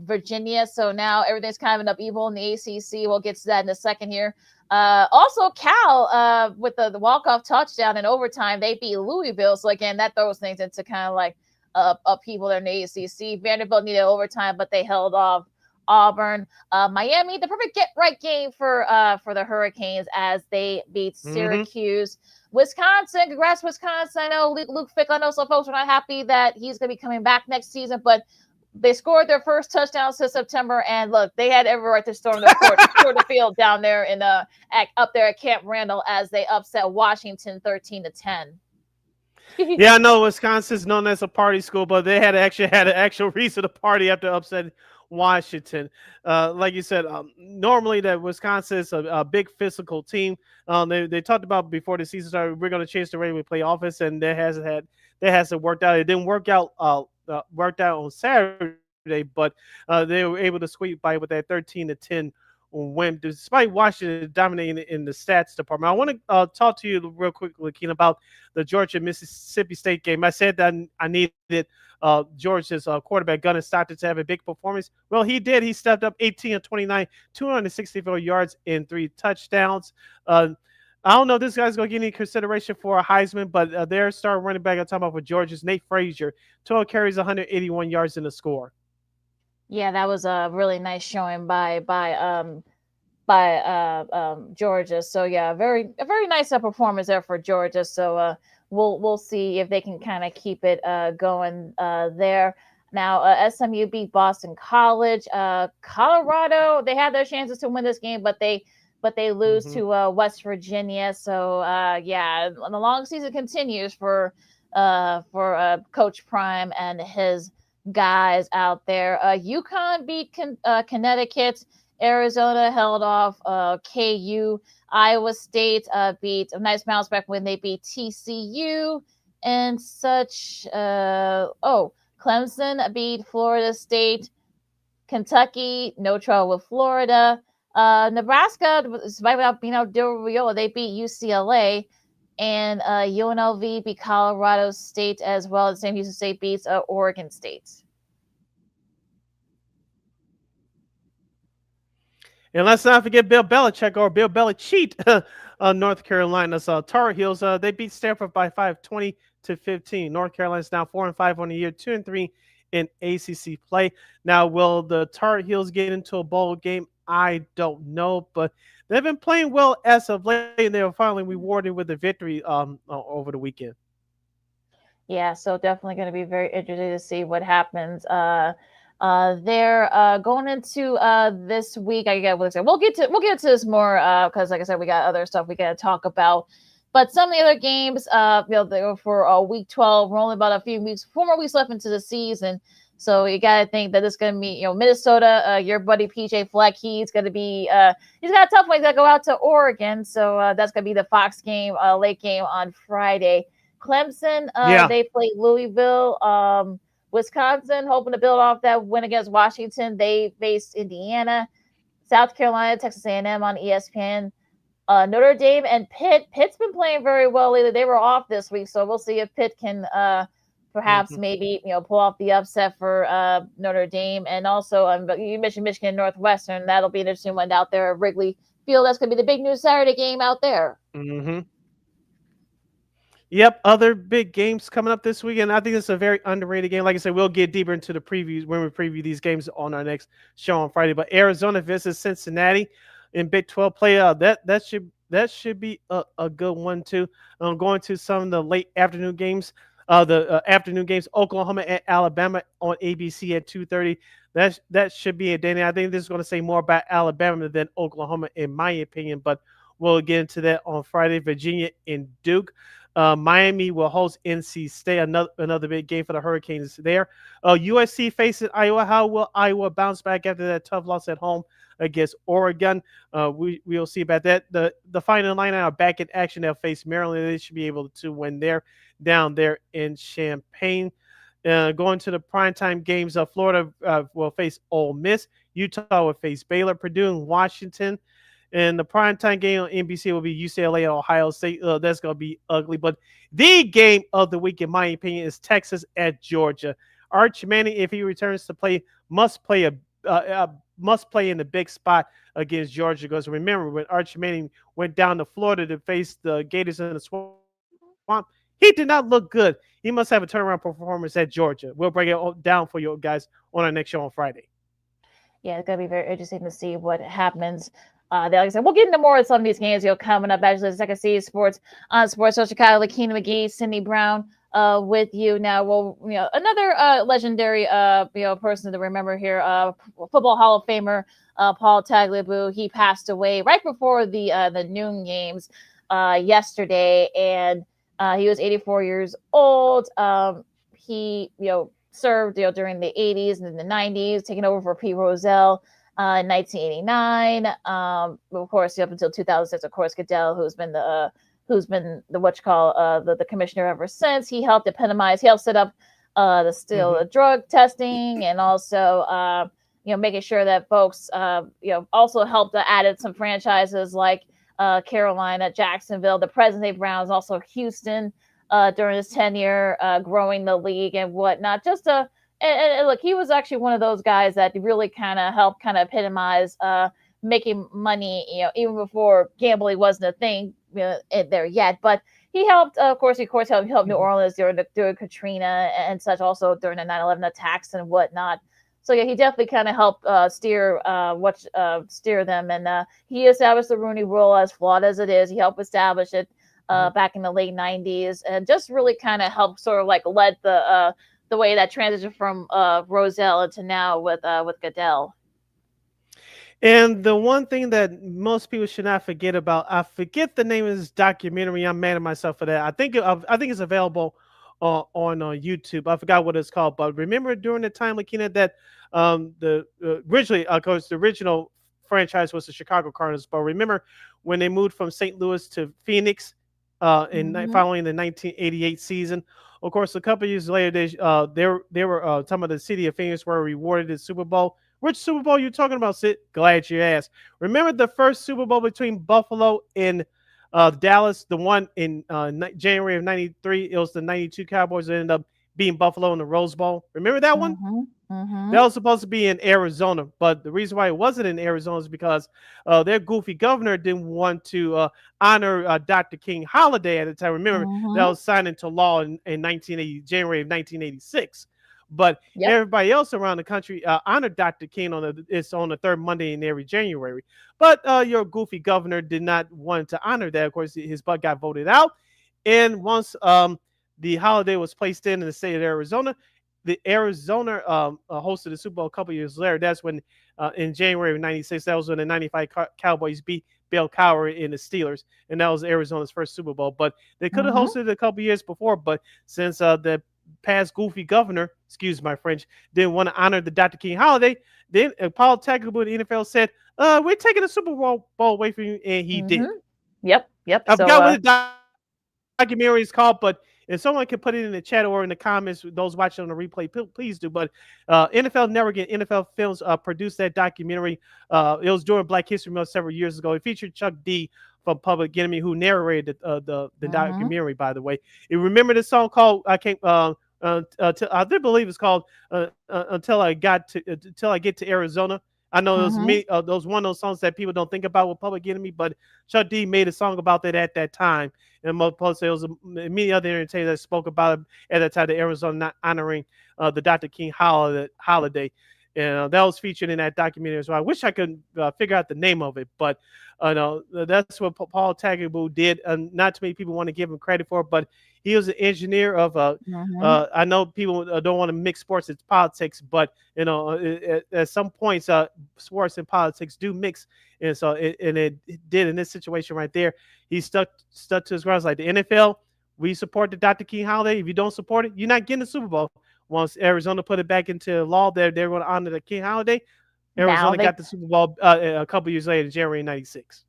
Virginia. So now everything's kind of an upheaval in the ACC. We'll get to that in a second here. Also, Cal with the walk-off touchdown in overtime, they beat Louisville. So again, that throws things into kind of like upheaval in the ACC. Vanderbilt needed overtime, but they held off Auburn. Miami, the perfect get-right game for the Hurricanes as they beat Syracuse. Wisconsin, congrats Wisconsin. I know Luke Fickle, I know some folks are not happy that he's going to be coming back next season, but they scored their first touchdown since September, and look, they had every right to storm the field down there up there at Camp Randall as they upset Washington 13-10. Yeah, I know Wisconsin's known as a party school, but they had an actual reason to party after upsetting Washington. Like you said, normally that Wisconsin is a big physical team. They talked about before the season started, we're going to change the way we play offense, and that hasn't worked out. It didn't worked out on Saturday, but they were able to squeak by with that 13-10 win, despite Washington dominating in the stats department. I want to talk to you real quick, LaKeena, about the Georgia-Mississippi State game. I said that I needed Georgia's quarterback Gunnar Stockton to have a big performance. Well, he did. He stepped up 18 of 29, 264 yards and 3 touchdowns. I don't know if this guy's going to get any consideration for a Heisman, but their star running back I'm talking about for Georgia's Nate Frazier, 12 carries, 181 yards in the score. Yeah, that was a really nice showing by Georgia. So yeah, a very nice performance there for Georgia. So we'll see if they can kind of keep it going there. Now SMU beat Boston College. Colorado, they had their chances to win this game, but they lose to West Virginia. So yeah, the long season continues for Coach Prime and his guys out there. UConn beat Connecticut. Arizona held off KU. Iowa State beat a nice bounce back when they beat TCU and such. Clemson beat Florida State. Kentucky, no trouble with Florida. Nebraska, despite without being out Del Rio, they beat UCLA, and UNLV beat Colorado State as well. The same Houston State beats Oregon State. And let's not forget Bill Belichick or Bill Belichick, North Carolina's Tar Heels. They beat Stanford by 5, 20-15. North Carolina's now 4-5 on the year, 2-3 in ACC play. Now, will the Tar Heels get into a bowl game? I don't know, but they've been playing well as of late, and they were finally rewarded with a victory over the weekend. Yeah, so definitely going to be very interesting to see what happens there going into this week. We'll get to this more because, like I said, we got other stuff we got to talk about. But some of the other games, for week 12, we're only about 4 more weeks left into the season. So you got to think that it's going to be, Minnesota, your buddy PJ Fleck, he's going to be, he's got a tough one. He's got to go out to Oregon. So that's going to be the Fox game, late game on Friday. Clemson, they play Louisville. Wisconsin, hoping to build off that win against Washington. They faced Indiana. South Carolina, Texas A&M on ESPN. Notre Dame and Pitt. Pitt's been playing very well lately. They were off this week, so we'll see if Pitt can perhaps maybe pull off the upset for Notre Dame. And also, you mentioned Michigan Northwestern. That'll be an interesting one out there at Wrigley Field. That's going to be the big news Saturday game out there. Mm-hmm. Yep, other big games coming up this weekend. I think it's a very underrated game. Like I said, we'll get deeper into the previews when we preview these games on our next show on Friday. But Arizona versus Cincinnati in Big 12 play. That should be a good one too. Going to some of the late afternoon games. The afternoon games, Oklahoma and Alabama on ABC at 2:30. That should be a day. I think this is going to say more about Alabama than Oklahoma, in my opinion. But we'll get into that on Friday. Virginia and Duke. Miami will host NC State, another big game for the Hurricanes there. USC facing Iowa. How will Iowa bounce back after that tough loss at home against Oregon? We'll see about that. The final line are back in action. They'll face Maryland. They should be able to win there down there in Champaign. Going to the primetime games, Florida will face Ole Miss. Utah will face Baylor. Purdue and Washington. And the primetime game on NBC will be UCLA and Ohio State. That's going to be ugly. But the game of the week, in my opinion, is Texas at Georgia. Arch Manning, if he returns to play, must play in the big spot against Georgia. Because remember, when Arch Manning went down to Florida to face the Gators in the swamp, he did not look good. He must have a turnaround performance at Georgia. We'll break it down for you guys on our next show on Friday. Yeah, it's going to be very interesting to see what happens. Like I said, we'll get into more of some of these games coming up. Actually, the second season sports on Sports Social Chicago. LaKeena, McGee, Sidney Brown with you now. Well, another legendary person to remember here, Football Hall of Famer Paul Tagliabue. He passed away right before the noon games yesterday, and he was 84 years old. He served during the 80s and the 90s, taking over for Pete Rozelle. In 1989, of course, up until 2006, of course, Goodell, who's been the the commissioner ever since. He helped set up the drug testing, and also making sure that folks also helped added some franchises like Carolina, Jacksonville, the present-day Browns, also Houston during his tenure, growing the league and whatnot. And look, he was actually one of those guys that really kind of helped epitomize making money, even before gambling wasn't a thing there yet. But he helped, of course, help New Orleans during Katrina and such, also during the 9/11 attacks and whatnot. So yeah, he definitely kind of helped steer them, and he established the Rooney Rule, as flawed as it is. He helped establish it back in the late 90s, and just really kind of helped sort of led the way that transition from Rozelle into now with Goodell. And the one thing that most people should not forget about, I forget the name of this documentary. I'm mad at myself for that. I think it's available on YouTube. I forgot what it's called, but remember during the time, LaKeena, that originally, of course, the original franchise was the Chicago Cardinals. But remember when they moved from St. Louis to Phoenix following the 1988 season. Of course, a couple of years later, they were some of the city of Phoenix were rewarded the Super Bowl. Which Super Bowl you talking about, Sid? Glad you asked. Remember the first Super Bowl between Buffalo and Dallas, the one in January of 93? It was the 92 Cowboys that ended up beating Buffalo in the Rose Bowl. Remember that one? That was supposed to be in Arizona, but the reason why it wasn't in Arizona is because their goofy governor didn't want to honor Dr. King holiday at the time. Remember, that was signed into law in January of 1986. But everybody else around the country honored Dr. King on the third Monday in every January. But your goofy governor did not want to honor that. Of course, his butt got voted out. And once the holiday was placed in the state of Arizona, the Arizona hosted the Super Bowl a couple years later. That's when, in January of 96, that was when the 95 Cowboys beat Bill Cowher in the Steelers, and that was Arizona's first Super Bowl. But they could have hosted it a couple years before, but since the past goofy governor, excuse my French, didn't want to honor the Dr. King holiday. Then Paul Tagliabue, the NFL said, "We're taking the Super Bowl away from you," and he did. Yep. I So forgot what the documentary is called, but if someone can put it in the chat or in the comments, those watching on the replay, please do. But NFL Network and NFL Films produced that documentary. It was during Black History Month several years ago. It featured Chuck D from Public Enemy, who narrated the documentary. By the way, you remember the song called I can't. I do believe it's called "Until I Get to Arizona." I know those one of those songs that people don't think about with Public Enemy, but Chuck D made a song about that at that time. And most there was many other entertainers that spoke about it at that time, the Arizona not honoring the Dr. King holiday. And that was featured in that documentary as well. I wish I could figure out the name of it, but no, that's what Paul Tagliabue did. Not too many people want to give him credit for it, but he was an engineer of. I know people don't want to mix sports and politics, but at some points, sports and politics do mix, and so it did in this situation right there. He stuck to his grounds. Like the NFL, we support the Dr. King holiday. If you don't support it, you're not getting the Super Bowl. Once Arizona put it back into law, they're going to honor the King holiday. Arizona got the Super Bowl a couple years later, January '96.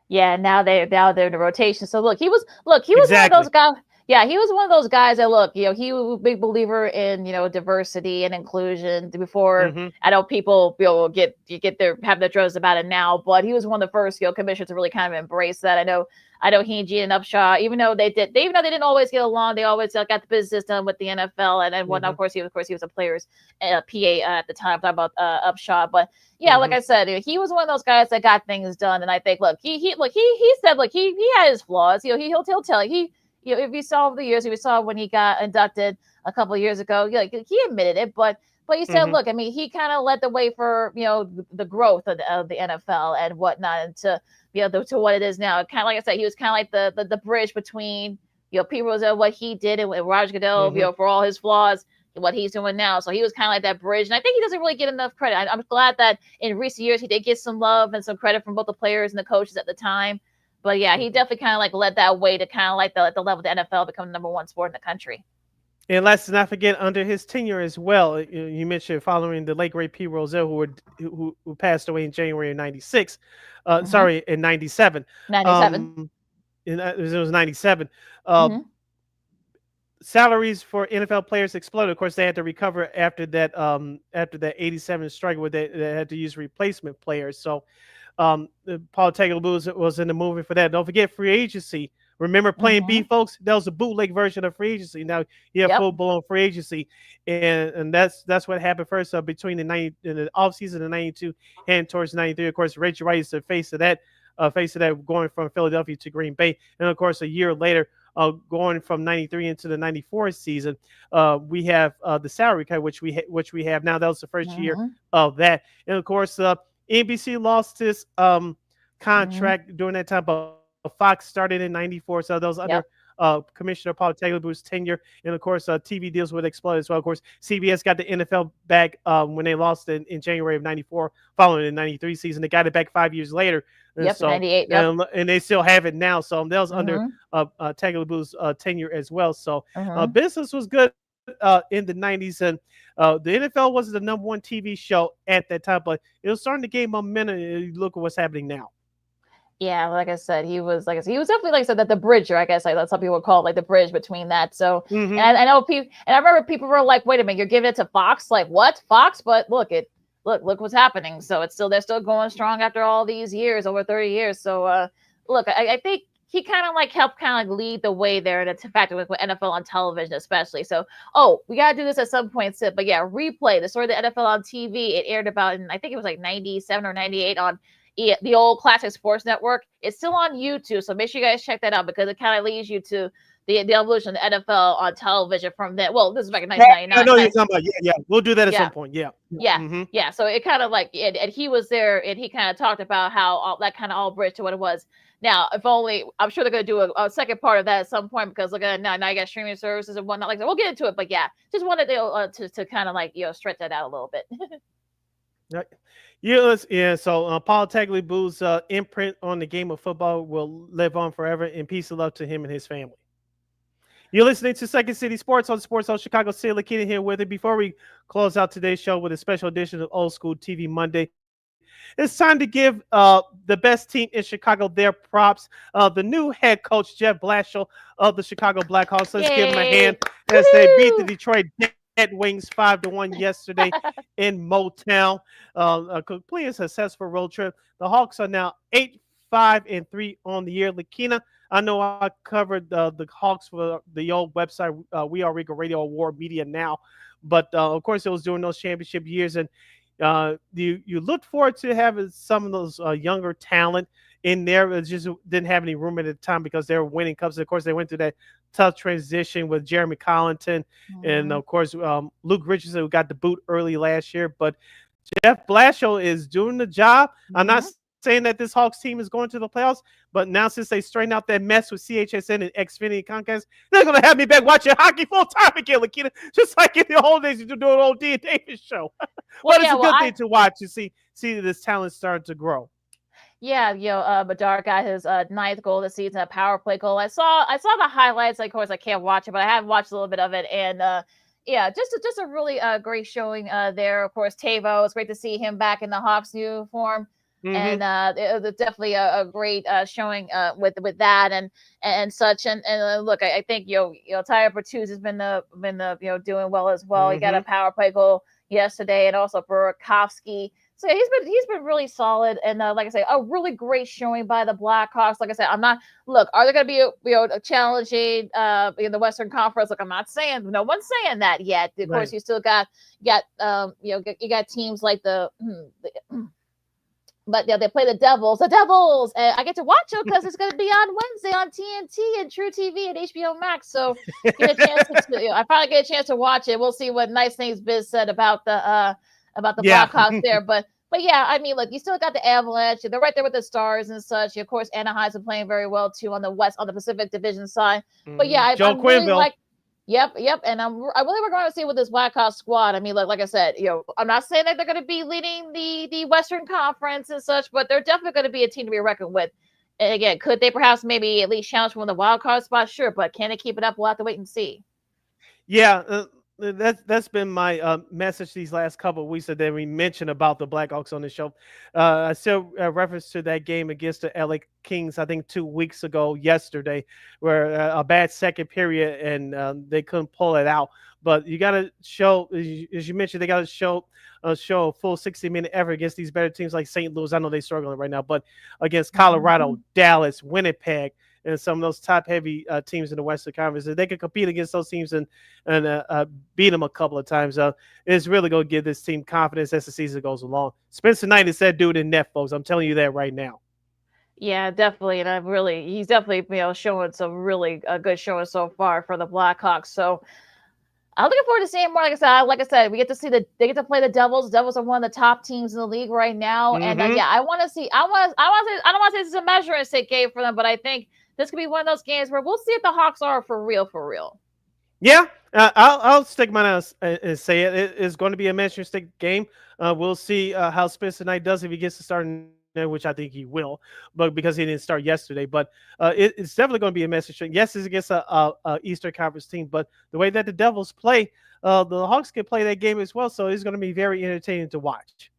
Yeah, now they're in the rotation. So look, he was one of those guys. Yeah, he was one of those guys that he was a big believer in diversity and inclusion before. I know people have their druths about it now, but he was one of the first commissioners to really kind of embrace that. I know he and Gene and Upshaw, even though they didn't always get along, they always got the business done with the NFL and whatnot. Of course, he was a player's PA at the time. Talking about Upshaw, but yeah, like I said, he was one of those guys that got things done. And I think, he said, he had his flaws. He'll tell you. If you saw over the years, if you saw when he got inducted a couple of years ago, he admitted it, but he said, look, I mean, he kind of led the way for the growth of the NFL and whatnot, and to to what it is now. Kind of like I said, he was kind of like the bridge between people what he did and Roger Goodell, for all his flaws, what he's doing now. So he was kind of like that bridge, and I think he doesn't really get enough credit. I'm glad that in recent years he did get some love and some credit from both the players and the coaches at the time. But yeah, he definitely kind of led that way to kind of the level of the NFL become the number one sport in the country. And let's not forget under his tenure as well. You mentioned following the late great Pete Rozelle, who passed away in January of '96. Sorry, in '97. 97. It was '97. Salaries for NFL players exploded. Of course, they had to recover after that '87 strike where they had to use replacement players. So Paul Tagliabue was in the movie for that. Don't forget free agency. Remember Plan B, folks? That was a bootleg version of free agency. Now you have full-blown free agency, and that's what happened first. Between the offseason of '92 and towards '93, of course, Reggie White is the face of that going from Philadelphia to Green Bay, and of course a year later, going from '93 into the '94 season, we have the salary cut, which we have now. That was the first year of that, and of course, NBC lost his contract during that time, but Fox started in '94, so that was under Commissioner Paul Tagliabue's tenure, and of course, TV deals would explode as well. Of course, CBS got the NFL back when they lost in January of '94, following the '93 season. They got it back 5 years later. So, '98, and they still have it now. So that was under Tagliabue's tenure as well. So business was good in the '90s, and the NFL wasn't the number one TV show at that time, but it was starting to gain momentum. And look at what's happening now. Yeah, like I said, he was definitely, like I said, that the bridge, or I guess that's how people would call it, like the bridge between that. So, and I know people, and I remember people were like, "Wait a minute, you're giving it to Fox? Like what, Fox?" But look what's happening. So they're still going strong after all these years, over 30 years. So, look, I think he kind of helped lead the way there, and it's in fact with NFL on television, especially. So, we gotta do this at some point, Sid. But yeah, replay the story of the NFL on TV. It aired about I think it was like '97 or '98 on the old Classic Sports Network. It's still on YouTube, so make sure you guys check that out, because it kind of leads you to the evolution of the NFL on television from then. Well, this is back in 1999. I know you're talking about. Yeah. We'll do that at some point. Yeah. So it kind of and he was there, and he kind of talked about how all that kind of all bridged to what it was. Now, if only, I'm sure they're going to do a second part of that at some point, because look at it now you got streaming services and whatnot. Like, we'll get into it, but yeah, just wanted to kind of stretch that out a little bit. So Paul Tagliabue's imprint on the game of football will live on forever, and peace and love to him and his family. You're listening to Second City Sports on Sports on Chicago City. LaKeena here with it. Before we close out today's show with a special edition of Old School TV Monday, it's time to give the best team in Chicago their props. The new head coach, Jeff Blashill of the Chicago Blackhawks. Let's give him a hand as they beat the Detroit Red Wings 5-1 yesterday in Motown. A completely successful road trip. The Hawks are now 8-5-3 on the year. LaKeena, I know I covered the Hawks for the old website, We Are Rico Radio Award Media Now. But, of course, it was during those championship years. And you look forward to having some of those younger talent in there. It just didn't have any room at the time because they were winning cups. Of course, they went through that tough transition with Jeremy Collington and, of course, Luke Richardson, who got the boot early last year. But Jeff Blashill is doing the job. I'm not saying that this Hawks team is going to the playoffs, but now since they straightened out that mess with CHSN and Xfinity and Comcast, they're going to have me back watching hockey full time again, LaKeena, just like in the old days you do an old D and Davis show. But it's a good thing to watch to see this talent starting to grow. Yeah, Bedard got his ninth goal this season, a power play goal. I saw the highlights. Of course, I can't watch it, but I have watched a little bit of it, and just a really great showing there. Of course, Tavo, it's great to see him back in the Hawks uniform. And it was definitely a great showing with that and such. And look, I think Tyler Bertuzzi has been doing well as well. He got a power play goal yesterday, and also Burakovsky. So yeah, he's been really solid, and like I say, a really great showing by the Blackhawks. Like I said, are they going to be challenging in the Western Conference? Like I'm not saying, no one's saying that yet. Of course, you still got you got teams like but yeah, they play the Devils. And I get to watch them because it's going to be on Wednesday on TNT and True TV and HBO Max. So get a chance I probably get a chance to watch it. We'll see what nice things Biz said about the Blackhawks there. But yeah, I mean, look, you still got the Avalanche. They're right there with the Stars and such. Of course, Anaheim's been playing very well too on the Pacific Division side. But yeah, I'm really like. Yep. And I really we're going to see with this Blackhawks squad. I mean, like I said, I'm not saying that they're going to be leading the Western Conference and such, but they're definitely going to be a team to be reckoned with. And again, could they perhaps maybe at least challenge for the wild card spot? Sure, but can they keep it up? We'll have to wait and see. Yeah, that's been my message these last couple of weeks that we mentioned about the Blackhawks on the show. I still reference to that game against the LA Kings, I think 2 weeks ago yesterday, where a bad second period and they couldn't pull it out. But you got to show, as you mentioned, they got to show a full 60-minute effort against these better teams like St. Louis. I know they're struggling right now, but against Colorado, Dallas, Winnipeg, and some of those top-heavy teams in the Western Conference, if they can compete against those teams and beat them a couple of times, it's really going to give this team confidence as the season goes along. Spencer Knight is that dude in net, folks. I'm telling you that right now. Yeah, definitely, and he's definitely showing some really good showing so far for the Blackhawks. So I'm looking forward to seeing more. Like I said, we get to see they get to play the Devils. The Devils are one of the top teams in the league right now, and I want to see. I don't want to say this is a measuring stick game for them, but I think this could be one of those games where we'll see if the Hawks are for real. Yeah, I'll stick my nose and say it. It's going to be a measuring stick game. We'll see how Spencer Knight does if he gets to start there, which I think he will, but because he didn't start yesterday. But it's definitely going to be a measuring stick. Yes, it's against a Eastern Conference team, but the way that the Devils play, the Hawks can play that game as well. So it's going to be very entertaining to watch.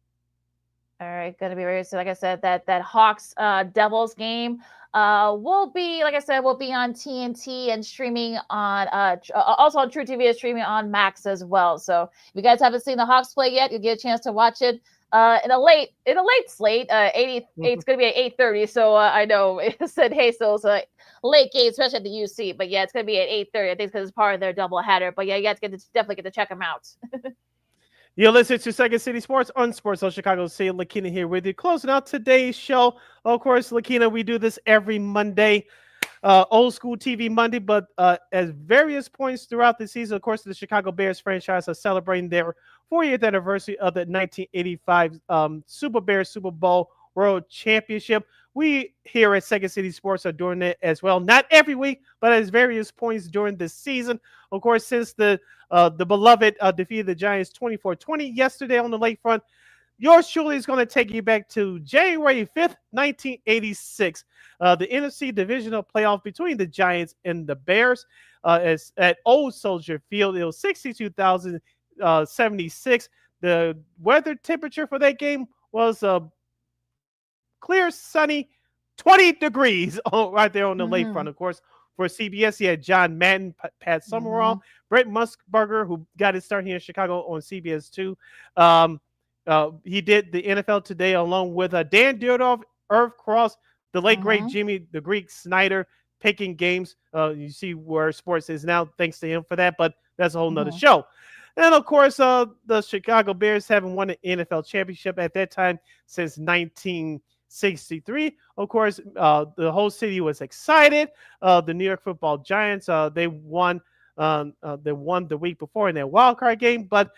All right, going to be very. So like I said, that Hawks Devils game. Will be on TNT and streaming on also on True TV and streaming on Max as well. So if you guys haven't seen the Hawks play yet, you'll get a chance to watch it in a late slate. It's going to be at 8:30. So I know it said, hey, so it's a late game, especially at the UC. But yeah, it's going to be at 8:30. I think because it's part of their doubleheader. But yeah, you guys definitely get to check them out. You're listening to Second City Sports on Sports on Chicago City. LaKeena here with you. Closing out today's show. Of course, LaKeena, we do this every Monday, Old School TV Monday, but at various points throughout the season, of course, the Chicago Bears franchise are celebrating their 40th anniversary of the 1985 Super Bears Super Bowl World Championship. We here at Second City Sports are doing it as well. Not every week, but at various points during the season. Of course, since the beloved defeated the Giants 24-20 yesterday on the lakefront, yours truly is going to take you back to January 5th, 1986. The NFC divisional playoff between the Giants and the Bears is at Old Soldier Field. It was 62,076. The weather temperature for that game was clear, sunny, 20 degrees right there on the lakefront. Of course, for CBS, he had John Madden, Pat Summerall, Brett Musburger, who got his start here in Chicago on CBS 2. He did the NFL Today along with Dan Dierdorf, Irv Cross, the late great Jimmy the Greek Snyder, picking games. You see where sports is now, thanks to him for that, but that's a whole nother show. And of course, the Chicago Bears haven't won an NFL championship at that time since 1963. Of course, the whole city was excited. The New York Football Giants, they won the week before in their wild card game, but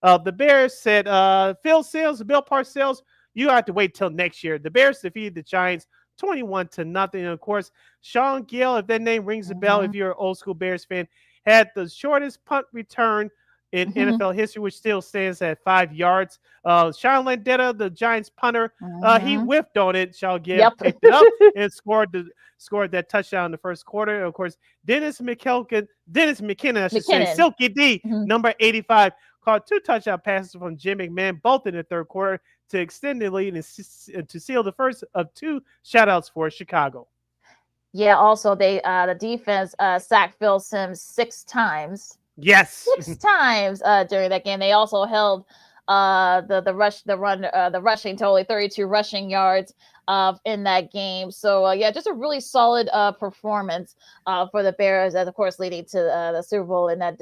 the Bears said, Bill Parcells, you have to wait till next year. The Bears defeated the Giants 21-0. And of course, Sean Gill, if that name rings a bell, if you're an old school Bears fan, had the shortest punt return in NFL history, which still stands at 5 yards. Sean Landetta, the Giants punter, he whiffed on it. Sean Gill picked it up and scored that touchdown in the first quarter. And of course, Dennis McKinnon, I should say, Silky D, number 85, caught 2 touchdown passes from Jim McMahon, both in the third quarter, to extend the lead and to seal the first of 2 shutouts for Chicago. Yeah, also the defense sacked Phil Simms 6 times. Yes, 6 times during that game. They also held the rushing totally 32 rushing yards in that game. So just a really solid performance for the Bears, and of course leading to the Super Bowl in that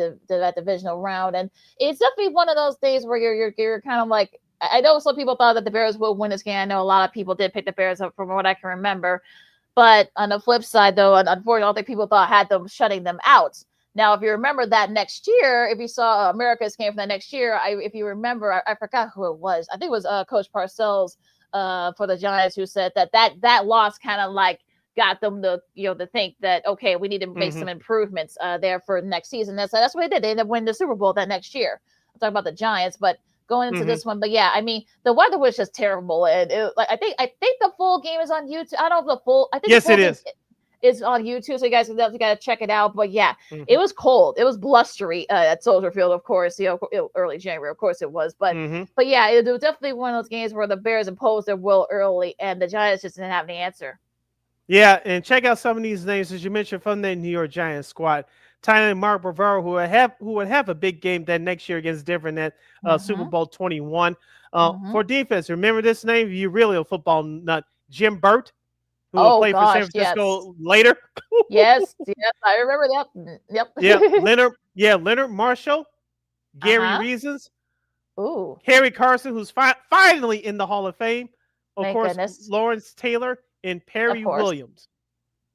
divisional round. And it's definitely one of those days where you're kind of like, I know some people thought that the Bears would win this game. I know a lot of people did pick the Bears up from what I can remember. But on the flip side, though, unfortunately, all the people thought had them shutting them out. Now, if you remember that next year, if you saw America's game from that next year, if you remember, I forgot who it was. I think it was Coach Parcells for the Giants, who said that loss kind of like got them to think that, okay, we need to make some improvements there for next season. That's what they did. They ended up winning the Super Bowl that next year. I'm talking about the Giants, but going into this one, but yeah, I mean, the weather was just terrible, and I think the full game is on YouTube. I don't know if the full. I think yes, it is. It's on YouTube, so you guys gotta check it out. But yeah, it was cold. It was blustery at Soldier Field, of course. Early January, of course it was. But yeah, it was definitely one of those games where the Bears imposed their will early, and the Giants just didn't have the answer. Yeah, and check out some of these names as you mentioned from the New York Giants squad. Tyler and Mark Bavaro, who would have a big game that next year against Denver at Super Bowl 21. For defense, remember this name? You really a football nut, Jim Burt, who will play for San Francisco later. yes, I remember that. Yep. Leonard Marshall, Gary Reasons, Harry Carson, who's finally in the Hall of Fame. Of course, Lawrence Taylor and Perry Williams.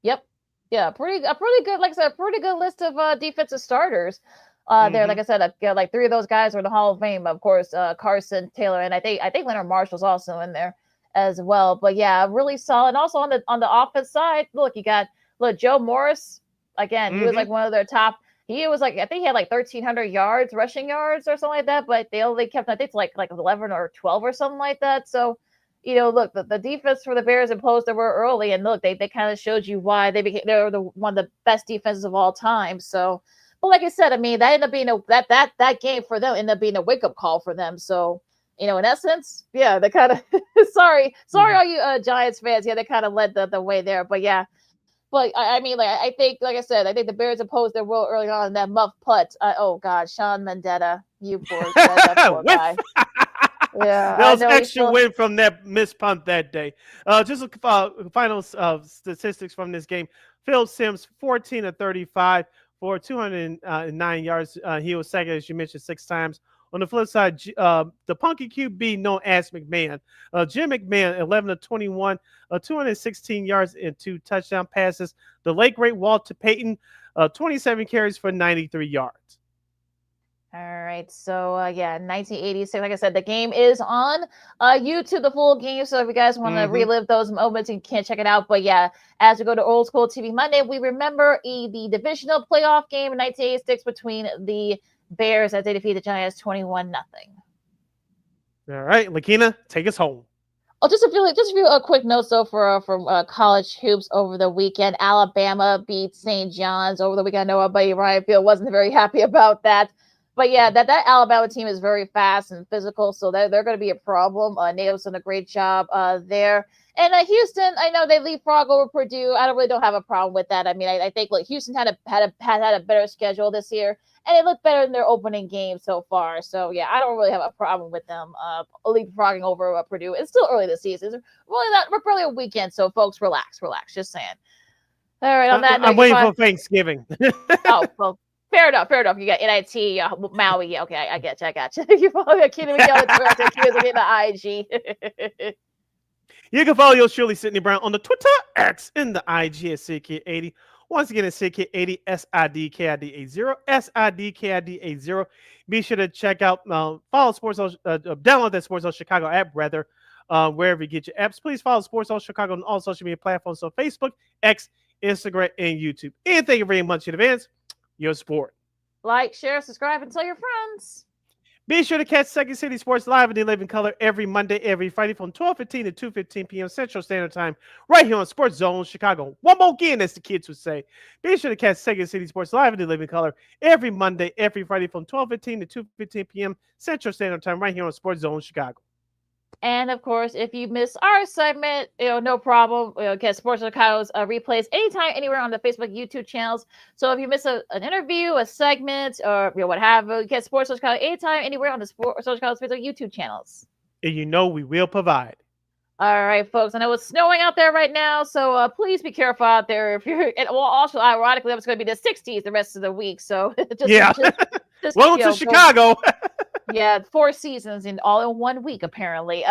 Yep. Yeah, pretty good. Like I said, a pretty good list of defensive starters there. Like I said, like 3 of those guys are in the Hall of Fame. Of course, Carson, Taylor, and I think Leonard Marshall's also in there as well. But yeah, really solid. And also on the offense side, you got Joe Morris. Again, he was like one of their top. He was like, I think he had like 1,300 yards, rushing yards or something like that. But they only kept, I think it's like 11 or 12 or something like that. So. The defense for the Bears imposed their will early, and they kind of showed you why they're one of the best defenses of all time. So, but like I said, I mean, that ended up being that game for them ended up being a wake up call for them. So, in essence, yeah, they kind of sorry, all you Giants fans, yeah, they kind of led the way there. But yeah, but I mean, I think, like I said, I think the Bears imposed their will early on in that muff putt. Oh God, Sean Mandetta, you poor guy. Yeah, that was extra win from that missed punt that day. Just final statistics from this game. Phil Simms, 14 of 35 for 209 yards. He was second, as you mentioned, 6 times. On the flip side, the punky QB known as McMahon, Jim McMahon, 11 of 21, 216 yards and 2 touchdown passes. The late great Walter Payton, 27 carries for 93 yards. All right, so 1986. Like I said, the game is on YouTube, the full game. So if you guys want to relive those moments, you can check it out. But yeah, as we go to Old School TV Monday, we remember the divisional playoff game in 1986 between the Bears as they defeated the Giants 21-0. All right, LaKeena, take us home. Oh, just a few quick notes though from college hoops over the weekend. Alabama beat St. John's over the weekend. I know our buddy Ryan Field wasn't very happy about that, but yeah, that Alabama team is very fast and physical, so they're going to be a problem. Native's done a great job there. And Houston, I know they leapfrog over Purdue. I don't have a problem with that. I mean, I think Houston had a better schedule this year, and it looked better in their opening game so far. So yeah, I don't really have a problem with them leapfrogging over Purdue. It's still early this season. We're probably a weekend, so folks, relax. Just saying. All right, on that note, I'm waiting for Thanksgiving. Oh well. Fair enough. You got NIT, Maui. Yeah, okay, I got you. You follow Keena McGee on Twitter, Keena the IG. You can follow yours truly, Sidney Brown, on the Twitter, X, and the IG at SidKid80. Once again, it's SidKid80, SIDKID80, SIDKID80. Be sure to check out, follow Sports Zone, download that Sports Zone Chicago app, rather, wherever you get your apps. Please follow Sports Zone Chicago on all social media platforms, so Facebook, X, Instagram, and YouTube. And thank you very much in advance. Your sport. Like, share, subscribe, and tell your friends. Be sure to catch Second City Sports live in the living color every Monday, every Friday from 12:15 to 2:15 p.m. Central Standard Time, right here on Sports Zone Chicago. One more again, as the kids would say. Be sure to catch Second City Sports live in the living color every Monday, every Friday from 12:15 to 2:15 p.m. Central Standard Time, right here on Sports Zone Chicago. And of course, if you miss our segment, no problem. Get Sports Chicago's replays anytime, anywhere on the Facebook, YouTube channels. So if you miss an interview, a segment, or what have you, get Sports Chicago anytime, anywhere on the Sports Chicago's Facebook, YouTube channels. And we will provide. All right, folks. I know it's snowing out there right now, so please be careful out there. If you're, also ironically, it's going to be the 60s the rest of the week. So just welcome to Chicago. Yeah, 4 seasons all in 1 week, apparently.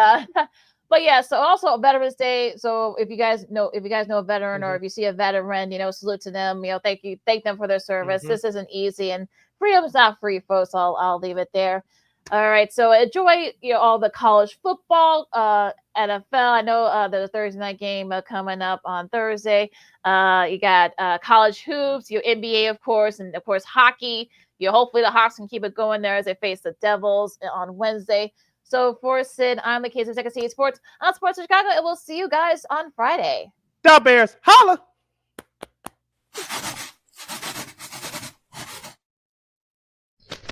But yeah, so also Veterans Day. So if you guys know a veteran, or if you see a veteran, salute to them. Thank them for their service. This isn't easy, and freedom is not free, folks. I'll leave it there. All right, so enjoy all the college football, NFL. I know there's a Thursday night game coming up on Thursday. You got college hoops, NBA, of course, and of course hockey. Hopefully the Hawks can keep it going there as they face the Devils on Wednesday. So for Sid, I'm the case of Second City Sports on Sports Chicago, and we'll see you guys on Friday. Down Bears, holla!